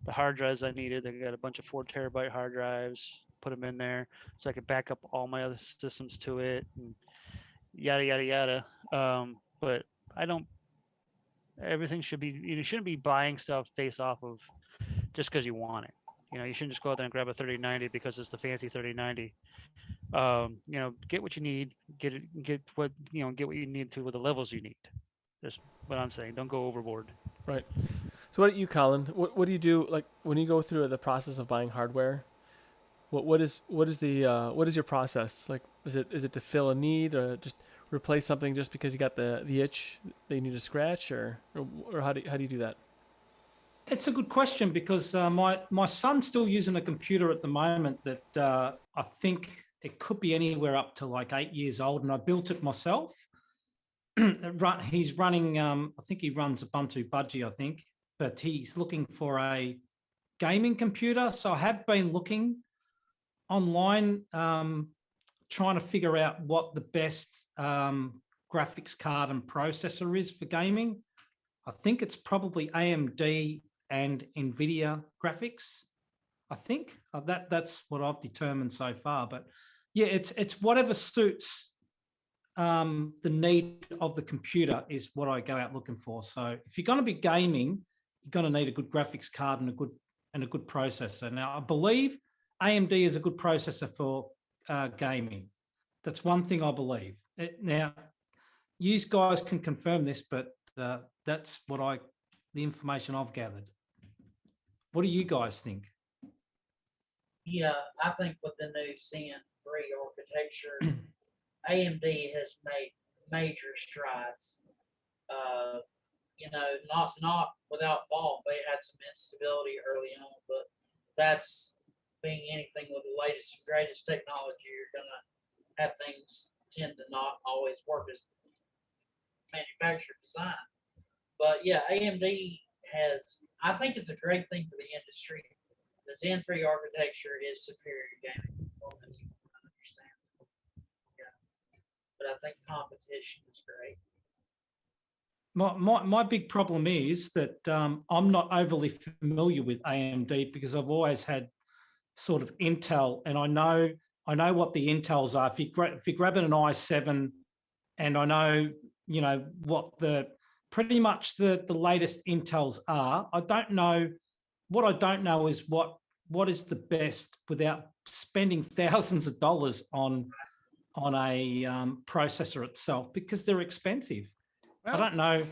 hard drives I needed. I got a bunch of 4 terabyte hard drives, put them in there so I could back up all my other systems to it, and yada yada yada. But I don't. Everything should be. You shouldn't be buying stuff based off of just because you want it. You shouldn't just go out there and grab a 3090 because it's the fancy 3090. Get what you need. Get what you need to with the levels you need. That's what I'm saying. Don't go overboard. Right. So what about you, Colin? What do you do like when you go through the process of buying hardware? What is your process? Like, is it to fill a need, or just replace something just because you got the itch that you need to scratch, or how do you do that? It's a good question because my son's still using a computer at the moment that I think it could be anywhere up to like 8 years old, and I built it myself. He's running, I think he runs Ubuntu Budgie, I think, but he's looking for a gaming computer. So I have been looking online, trying to figure out what the best graphics card and processor is for gaming. I think it's probably AMD and NVIDIA graphics. I think that's what I've determined so far. But yeah, it's whatever suits the need of the computer is what I go out looking for. So if you're going to be gaming, you're going to need a good graphics card and a good processor. Now, I believe AMD is a good processor for gaming. That's one thing I believe. Now, you guys can confirm this, but that's the information I've gathered. What do you guys think? Yeah, I think with the new Zen 3 architecture, AMD has made major strides. Not without fault. They had some instability early on, but that's being anything with the latest and greatest technology. You're gonna have things tend to not always work as manufactured design. But yeah, AMD has. I think it's a great thing for the industry. The Zen 3 architecture is superior gaming performance. I understand. Yeah, but I think competition is great. My big problem is that I'm not overly familiar with AMD because I've always had sort of Intel, and I know what the Intels are. If you're grabbing an i7, and I know what pretty much the latest Intels are. I don't know. What I don't know is what is the best without spending thousands of dollars on a processor itself, because they're expensive. Well, I don't know.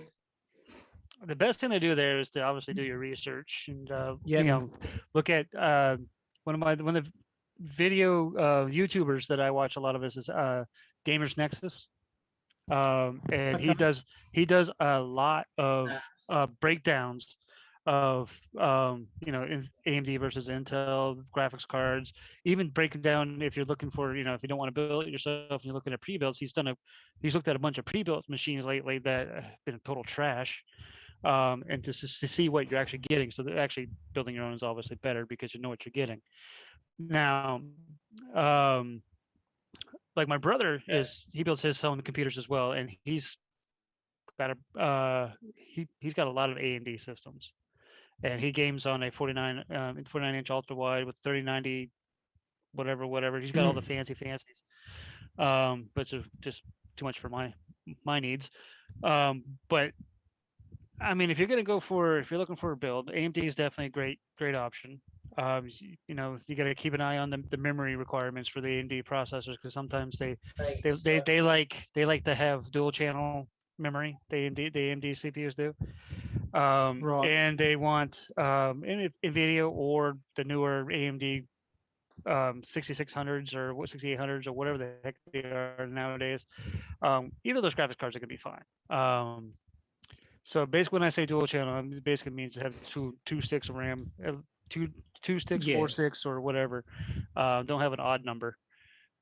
The best thing to do there is to obviously do your research and look at one of the video YouTubers that I watch a lot of is Gamers Nexus. And he does a lot of breakdowns of AMD versus Intel graphics cards, even breaking down if you're looking for if you don't want to build it yourself and you're looking at pre-builds. He's looked at a bunch of pre-built machines lately that have been total trash, and to see what you're actually getting. So that actually building your own is obviously better because you know what you're getting. Now, like my brother he builds his own computers as well, and he's got he's got a lot of AMD systems, and he games on a 49-inch ultra wide with 3090 whatever. He's got all the fancies, but it's just too much for my needs. But I mean, if you're looking for a build, AMD is definitely a great option. You got to keep an eye on the memory requirements for the AMD processors, because sometimes they like to have dual channel memory. The AMD CPUs do, Right. and they want NVIDIA or the newer AMD 6600s or 6800s or whatever the heck they are nowadays. Either of those graphics cards are going to be fine. So basically, when I say dual channel, it basically means to have two sticks of RAM, two sticks, 4 6 or whatever. Don't have an odd number.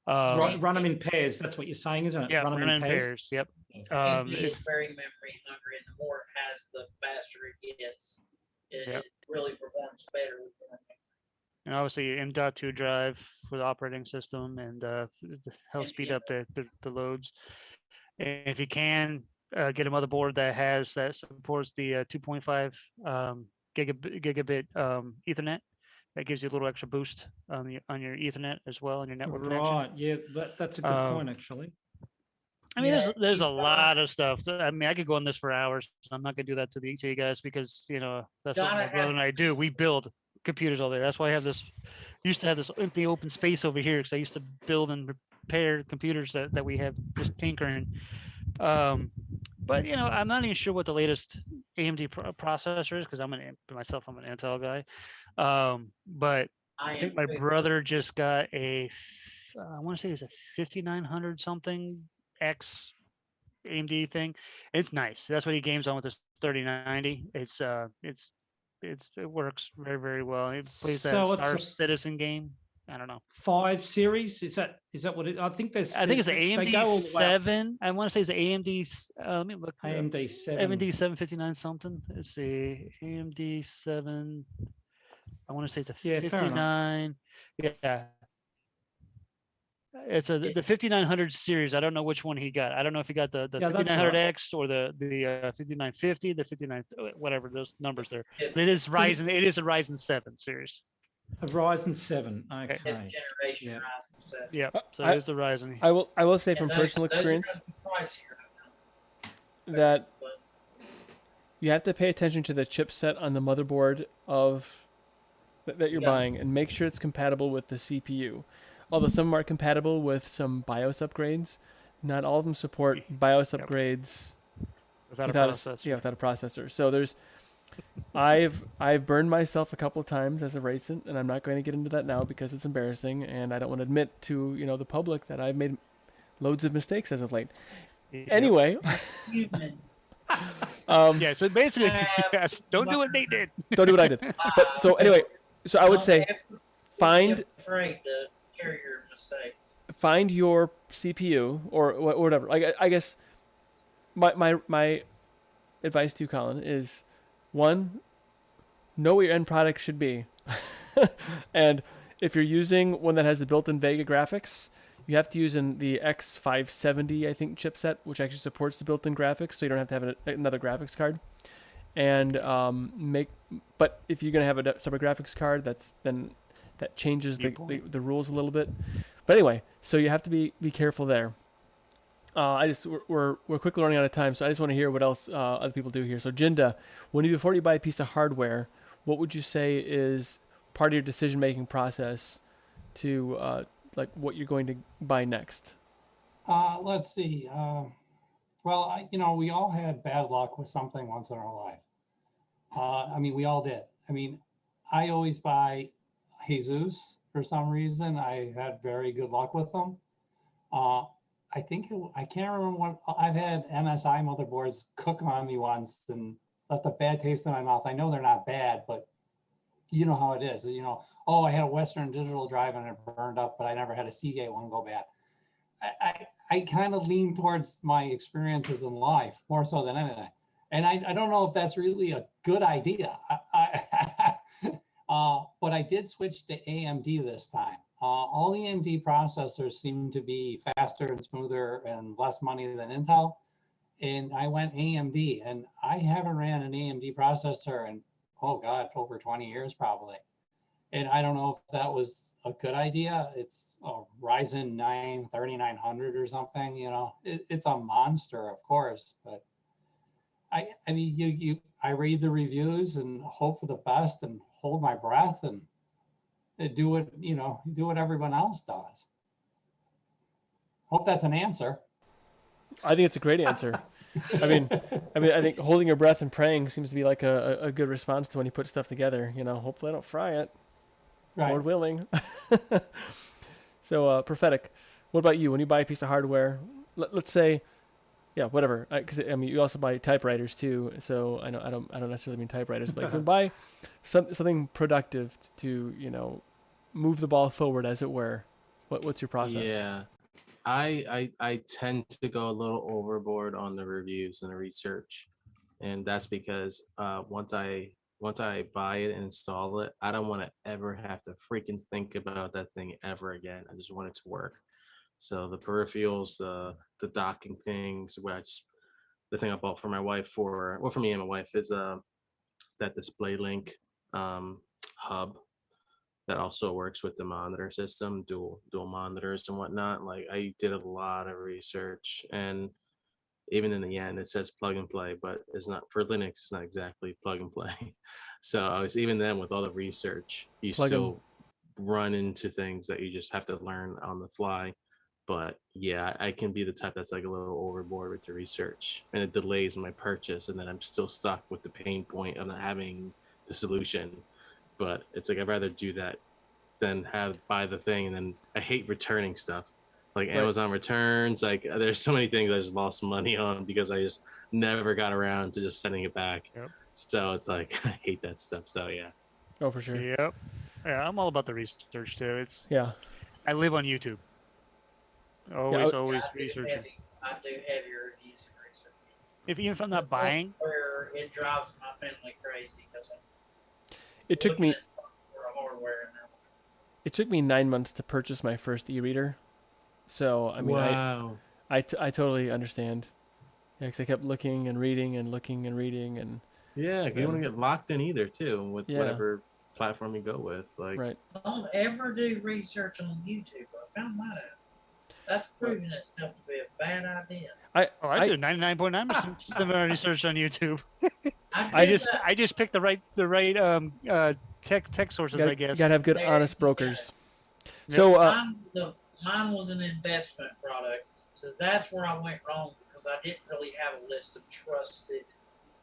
Run them in pairs. That's what you're saying, isn't it? Yeah, run them run in pairs. Yep. AMD is very memory hungry, and the more it has, the faster it gets. It really performs better with more memory. And obviously M.2 drive for the operating system and help speed up the loads. And if you can get a motherboard that supports the 2.5 gigabit Ethernet, that gives you a little extra boost on your Ethernet as well, on your network connection. Right. Yeah, that's a good point, actually. I mean, there's a lot of stuff. I mean, I could go on this for hours. I'm not gonna do that to you guys because that's what my brother and I do. We build computers all day. That's why I used to have this empty open space over here because I used to build and repair computers that we have just tinkering. But I'm not even sure what the latest AMD processor is because I'm an Intel guy. But I think my brother just got I want to say it's a 5900 something X AMD thing. It's nice. That's what he games on with this 3090. It works very, very well. It plays that Star Citizen game. I don't know. 5 series? Is that what it? I think it's an AMD 7. I want to say it's an AMD. Let me look. AMD 7. AMD 759 something. Let's see. AMD 7. I want to say it's a 59. Yeah. It's the 5900 series. I don't know which one he got. I don't know if he got the 5900X or the 5950, the 59 whatever those numbers there. But it is Ryzen. It is a Ryzen 7 series. A Ryzen 7. Okay. Generation Ryzen 7. Yeah. So it is the Ryzen. I will say from personal experience that you have to pay attention to the chipset on the motherboard that you're buying and make sure it's compatible with the CPU. Although some are compatible with some BIOS upgrades, not all of them support BIOS upgrades without a processor. So I've burned myself a couple of times as of recent, and I'm not going to get into that now because it's embarrassing, and I don't want to admit to the public that I've made loads of mistakes as of late. Anyway. So basically, yes, don't do what they did. Don't do what I did. But so anyway, so I would say find your mistakes. Find your CPU or whatever. I guess my advice to you, Colin, is one, know what your end product should be. And if you're using one that has the built-in Vega graphics, you have to use the X570, I think, chipset, which actually supports the built-in graphics, so you don't have to have another graphics card. And but if you're going to have a separate graphics card, that changes the rules a little bit. But anyway, so you have to be careful there. We're quickly running out of time, so I just want to hear what else other people do here. So Jinda, before you buy a piece of hardware, what would you say is part of your decision-making process to what you're going to buy next? Let's see. Well, we all had bad luck with something once in our life. I mean, we all did. I mean, I always buy Jesus for some reason. I had very good luck with them. I can't remember what I've had MSI motherboards cook on me once and left a bad taste in my mouth. I know they're not bad, but you know how it is. I had a Western Digital drive and it burned up, but I never had a Seagate one go bad. I kind of lean towards my experiences in life more so than anything. And I don't know if that's really a good idea. But I did switch to AMD this time. All the AMD processors seem to be faster and smoother and less money than Intel. And I went AMD, and I haven't ran an AMD processor in, over 20 years probably. And I don't know if that was a good idea. It's a Ryzen 9 3900 or something, it's a monster, of course, but I mean, I read the reviews and hope for the best and hold my breath and do what everyone else does. Hope that's an answer. I think it's a great answer. I mean, I think holding your breath and praying seems to be like a good response to when you put stuff together. Hopefully I don't fry it. Right. Lord willing. So prophetic. What about you? When you buy a piece of hardware, let's say, whatever. Because you also buy typewriters too. So I don't necessarily mean typewriters, but if you buy something productive to move the ball forward, as it were, What's your process? Yeah, I tend to go a little overboard on the reviews and the research, and that's because once I buy it and install it, I don't want to ever have to freaking think about that thing ever again. I just want it to work. So the peripherals, the docking things, which the thing I bought for my wife for me and my wife is that display link hub that also works with the monitor system, dual monitors and whatnot. Like I did a lot of research, and even in the end, it says plug and play, but it's not for Linux. It's not exactly plug and play. So I was even then with all the research, you still run into things that you just have to learn on the fly. But yeah, I can be the type that's like a little overboard with the research, and it delays my purchase, and then I'm still stuck with the pain point of not having the solution. But it's like I'd rather do that than buy the thing, and then I hate returning stuff. Like Amazon returns, like there's so many things I just lost money on because I just never got around to just sending it back. Yep. So it's like I hate that stuff. So yeah. Oh, for sure. Yep. Yeah, I'm all about the research too. It's Yeah. I live on YouTube. Always researching. I do heavier reviews and research. Even if I'm not buying, where it drives my family crazy because It took me hardware in there. It took me 9 months to purchase my first e-reader. So I mean, wow. I totally understand. Yeah, because I kept looking and reading and looking and reading and. Yeah, you don't want to get locked in either, too, with Yeah. whatever platform you go with. Like, Right. Don't ever do research on YouTube. I found that out. That's proving itself to be a bad idea. I do 99.9% of my research on YouTube. I I just picked the right tech sources, I guess. You gotta have good, There honest you brokers. Yep. So, mine was an investment product, so that's where I went wrong because I didn't really have a list of trusted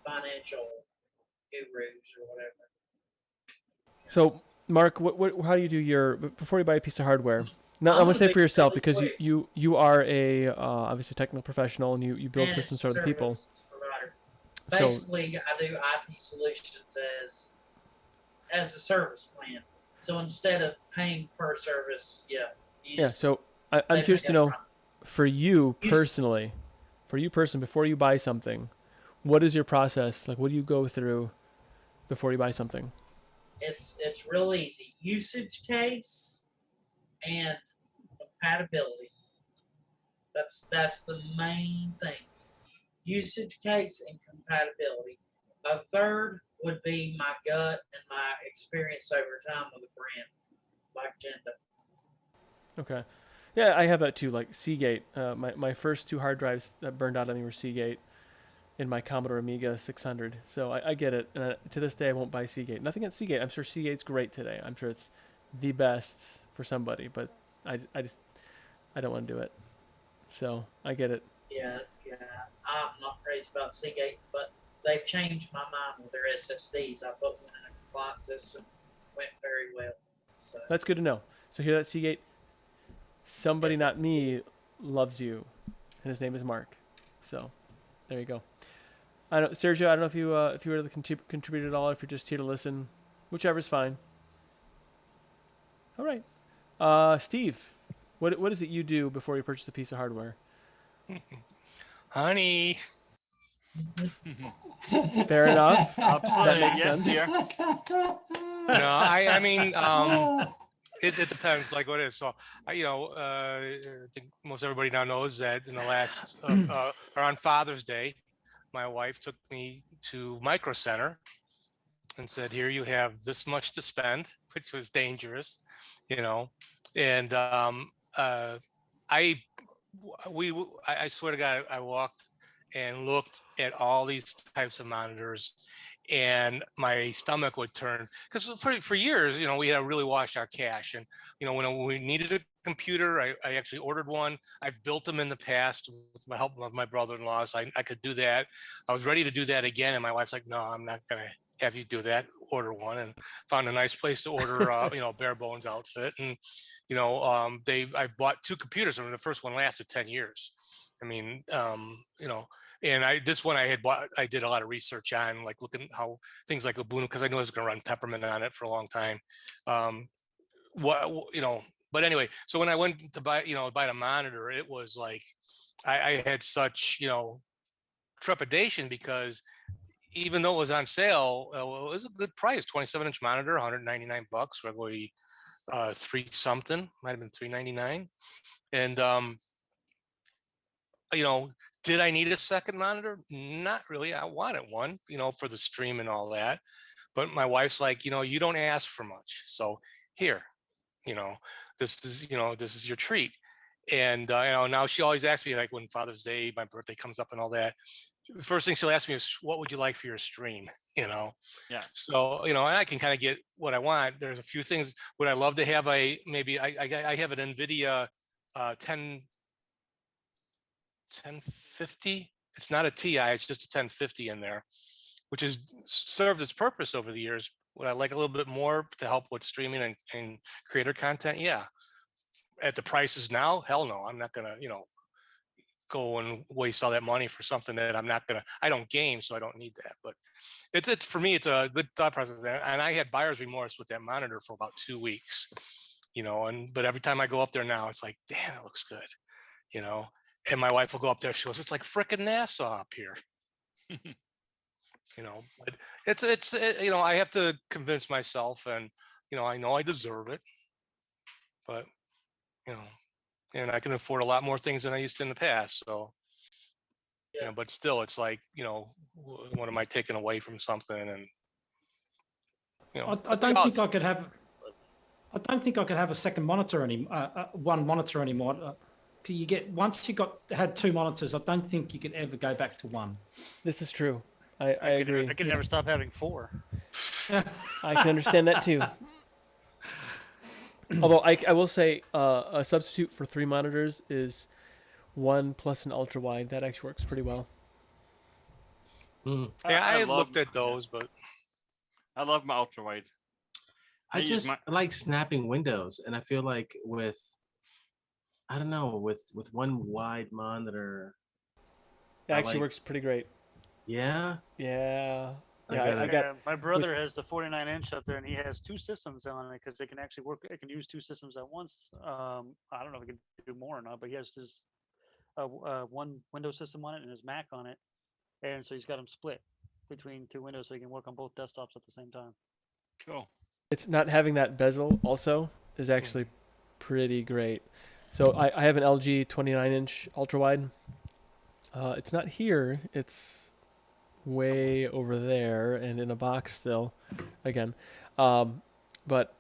financial gurus or whatever. so Mark, how do you do your before you buy a piece of hardware? Now, I'm gonna say for yourself because you are a obviously technical professional and you build systems for other people. Provider. So- Basically, I do IT solutions as a service plan. So instead of paying per service, So I'm curious to know, for you personally, before you buy something, what is your process? Like, what do you go through before you buy something? It's real easy. Usage case and compatibility. That's the main things. Usage case and compatibility. A third would be my gut and my experience over time with a brand like Genta. Okay. Yeah, I have that too. Like Seagate, my first two hard drives that burned out on me were Seagate in my Commodore Amiga 600. So I get it. And to this day, I won't buy Seagate. Nothing against Seagate. I'm sure Seagate's great today. I'm sure it's the best for somebody, but I don't want to do it. So I get it. Yeah. I'm not crazy about Seagate, but they've changed my mind with their SSDs. I put one in a client system. Went very well. So. That's good to know. So hear that, Seagate? Somebody, not me, loves you, and his name is Mark. So there you go. I don't, Sergio, I don't know if you were to contribute at all, if you're just here to listen, whichever's fine. All right, Steve, what is it you do before you purchase a piece of hardware? Honey. Fair enough. That makes sense. Dear. No, I mean, it depends, like what it is. So, I think most everybody now knows that in the last, around Father's Day, my wife took me to Micro Center and said, here you have this much to spend, which was dangerous, and I swear to God, I walked and looked at all these types of monitors, and my stomach would turn because for years, we had to really wash our cash. And when we needed a computer, I actually ordered one. I've built them in the past with the help of my brother-in-law, so I could do that. I was ready to do that again, and my wife's like, "No, I'm not gonna have you do that. Order one." And found a nice place to order, bare bones outfit. And I've bought two computers, and the first one lasted 10 years. I mean, and this one I did a lot of research on, like looking how things like Ubuntu, because I knew I was going to run Peppermint on it for a long time. But anyway, so when I went to buy the monitor, it was like I had such trepidation because even though it was on sale, it was a good price, 27-inch monitor, $199, regularly three something, might have been $399. And did I need a second monitor? Not really. I wanted one, for the stream and all that. But my wife's like, you don't ask for much. So here, you know, this is your treat. And now she always asks me, like, when Father's Day, my birthday comes up and all that, the first thing she'll ask me is, what would you like for your stream? Yeah. So, and I can kind of get what I want. There's a few things. Would I love to have I have an NVIDIA 1050. It's not a TI, it's just a 1050 in there, which has served its purpose over the years. Would I like a little bit more to help with streaming and creator content? Yeah. At the prices now, hell no. I'm not gonna, go and waste all that money for something that I don't game, so I don't need that. But it's for me, it's a good thought process. And I had buyer's remorse with that monitor for about 2 weeks, but every time I go up there now, it's like, damn, it looks good, and my wife will go up there, she goes, it's like frickin' NASA up here. But it's I have to convince myself, and I know I deserve it, but and I can afford a lot more things than I used to in the past. So, but still, it's like, what am I taking away from something? And I don't think I could have. I don't think I could have a second monitor one monitor anymore. You get once you had two monitors, I don't think you could ever go back to one. This is true. I agree. I could never stop having 4. I can understand that too. Although I will say a substitute for 3 monitors is 1 plus an ultra wide. That actually works pretty well. Yeah, I looked at those, but I love my ultra wide. I like snapping windows, and I feel like with one wide monitor, it actually works pretty great. Yeah. Yeah. I got my brother has the 49-inch up there, and he has 2 systems on it because they can actually work. It can use 2 systems at once. I don't know if he can do more or not, but he has this one Windows system on it and his Mac on it, and so he's got them split between 2 windows, so he can work on both desktops at the same time. Cool. It's not having that bezel also is actually pretty great. So I have an LG 29-inch ultra wide. It's not here. It's way over there and in a box still, again. But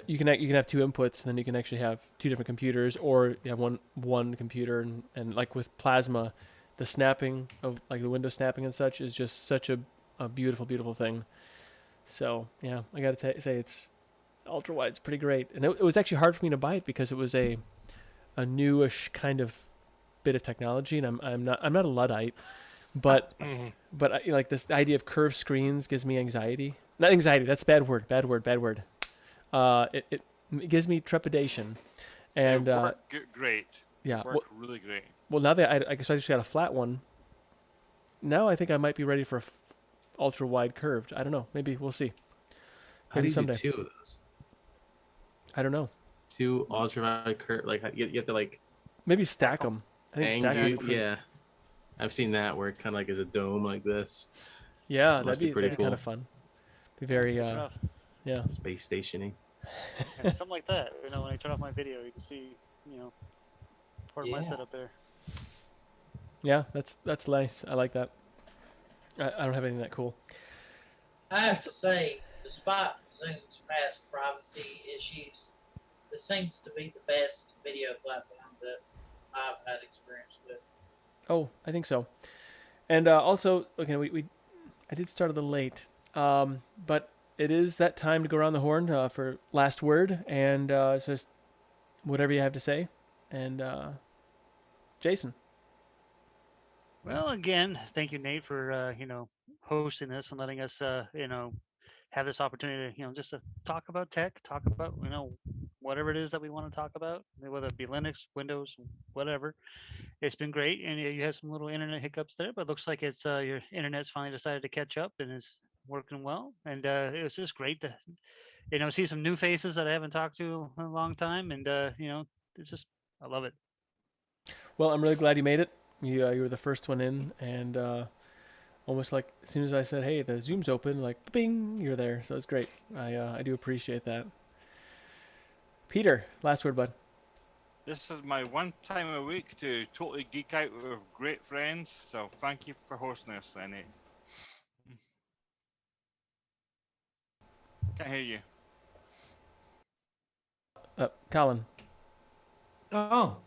you can have 2 inputs, and then you can actually have 2 different computers, or you have one computer. And like with Plasma, the snapping of like the window snapping and such is just such a beautiful thing. So yeah, I gotta say it's ultra wide's pretty great, and it was actually hard for me to buy it because it was a newish kind of bit of technology, and I'm not a Luddite, but but like the idea of curved screens gives me anxiety. Not anxiety. That's bad word. It gives me trepidation, and great. Yeah, really great. Well, now that I guess I just got a flat one. Now I think I might be ready for ultra wide curved. I don't know. Maybe we'll see. Maybe someday. 2 of those? I don't know. 2 ultra wide curved. Like you have to like maybe stack them. I think stacking. Yeah, I've seen that where it kind of like is a dome like this. Yeah, that'd be cool. kind of fun. Be very yeah. Space stationing. Yeah, something like that. When I turn off my video, you can see part of my setup there. Yeah, that's nice. I like that. I don't have anything that cool. I have to say, despite Zoom's past privacy issues, this seems to be the best video platform that I've had experience with. Oh, I think so. And also, okay, I did start a little late, but it is that time to go around the horn for last word, and it's just whatever you have to say. And Jason. Well, again, thank you, Nate, for hosting this and letting us have this opportunity to just to talk about tech, talk about whatever it is that we want to talk about, whether it be Linux, Windows, whatever. It's been great, and you had some little internet hiccups there, but it looks like it's your internet's finally decided to catch up and is working well. And it was just great to see some new faces that I haven't talked to in a long time, and it's just I love it. Well, I'm really glad you made it. You were the first one in, and almost like as soon as I said, "Hey, the Zoom's open," like bing, you're there. So it's great. I do appreciate that. Peter, last word, bud. This is my one time a week to totally geek out with great friends. So thank you for hosting this, Lenny. Can't hear you. Colin. Oh,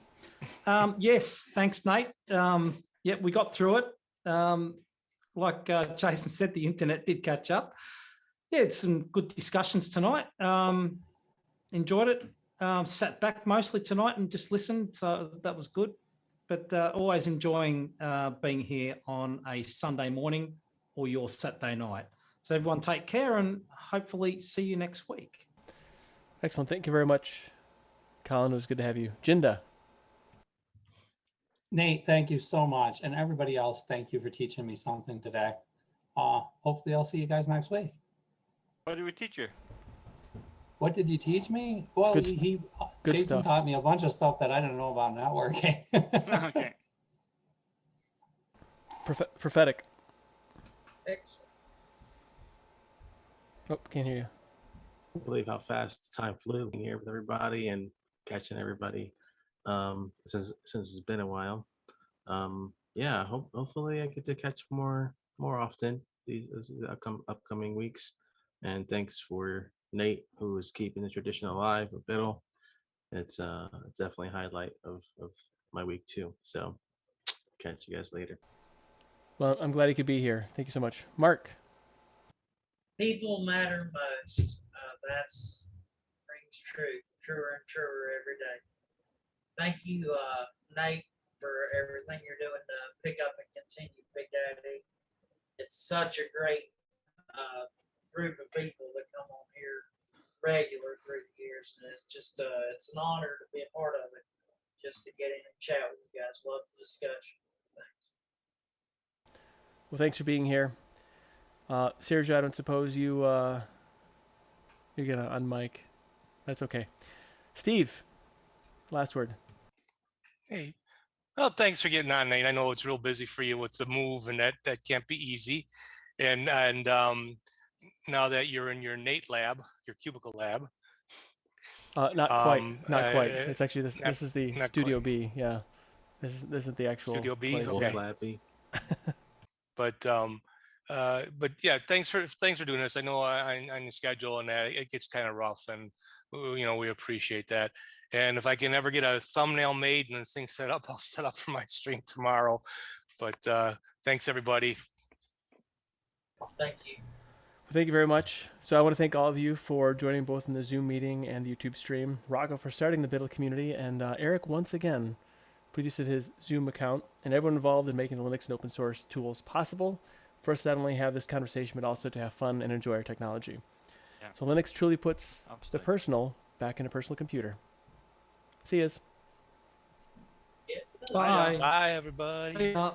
yes. Thanks, Nate. Yep, we got through it. Like Jason said, the internet did catch up. Yeah, it's some good discussions tonight. Enjoyed it. Sat back mostly tonight and just listened, so that was good. But always enjoying being here on a Sunday morning or your Saturday night. So everyone take care and hopefully see you next week. Excellent. Thank you very much, Colin. It was good to have you. Jinda. Nate, thank you so much. And everybody else, thank you for teaching me something today. Hopefully I'll see you guys next week. What did we teach you? What did you teach me? Well, Good Jason stuff. taught me a bunch of stuff that I didn't know about networking. Okay. Prophetic. Excellent. Oh, can't hear you. I can't believe how fast time flew being here with everybody and catching everybody since it's been a while. Yeah, hopefully I get to catch more often these upcoming weeks. And thanks for Nate, who is keeping the tradition alive with Biddle. It's definitely a highlight of my week too. So catch you guys later. Well, I'm glad he could be here. Thank you so much. Mark. People matter most. That's rings true, truer and truer every day. Thank you, Nate, for everything you're doing to pick up and continue Big Daddy. It's such a great group of people that come on here regular through the years, and it's just it's an honor to be a part of it. Just to get in and chat with you guys. Love the discussion. Thanks. Well, thanks for being here. Sergio, I don't suppose you're gonna unmic. That's okay. Steve, last word. Hey, well, thanks for getting on, Nate. I know it's real busy for you with the move, and that can't be easy. And now that you're in your Nate lab, your cubicle lab. Not quite. It's actually this is the Studio quite. B. Yeah, this isn't the actual Studio B. place. Okay. But yeah, thanks for doing this. I know on your schedule and that it gets kind of rough, and we appreciate that. And if I can ever get a thumbnail made and the thing set up, I'll set up for my stream tomorrow. But thanks everybody. Thank you. Thank you very much. So I want to thank all of you for joining both in the Zoom meeting and the YouTube stream. Rocco for starting the Biddle community, and Eric once again for use of his Zoom account, and everyone involved in making the Linux and open source tools possible for us to not only have this conversation, but also to have fun and enjoy our technology. Yeah. So Linux truly puts the personal back in a personal computer. See yous. Bye. Bye, everybody. Bye.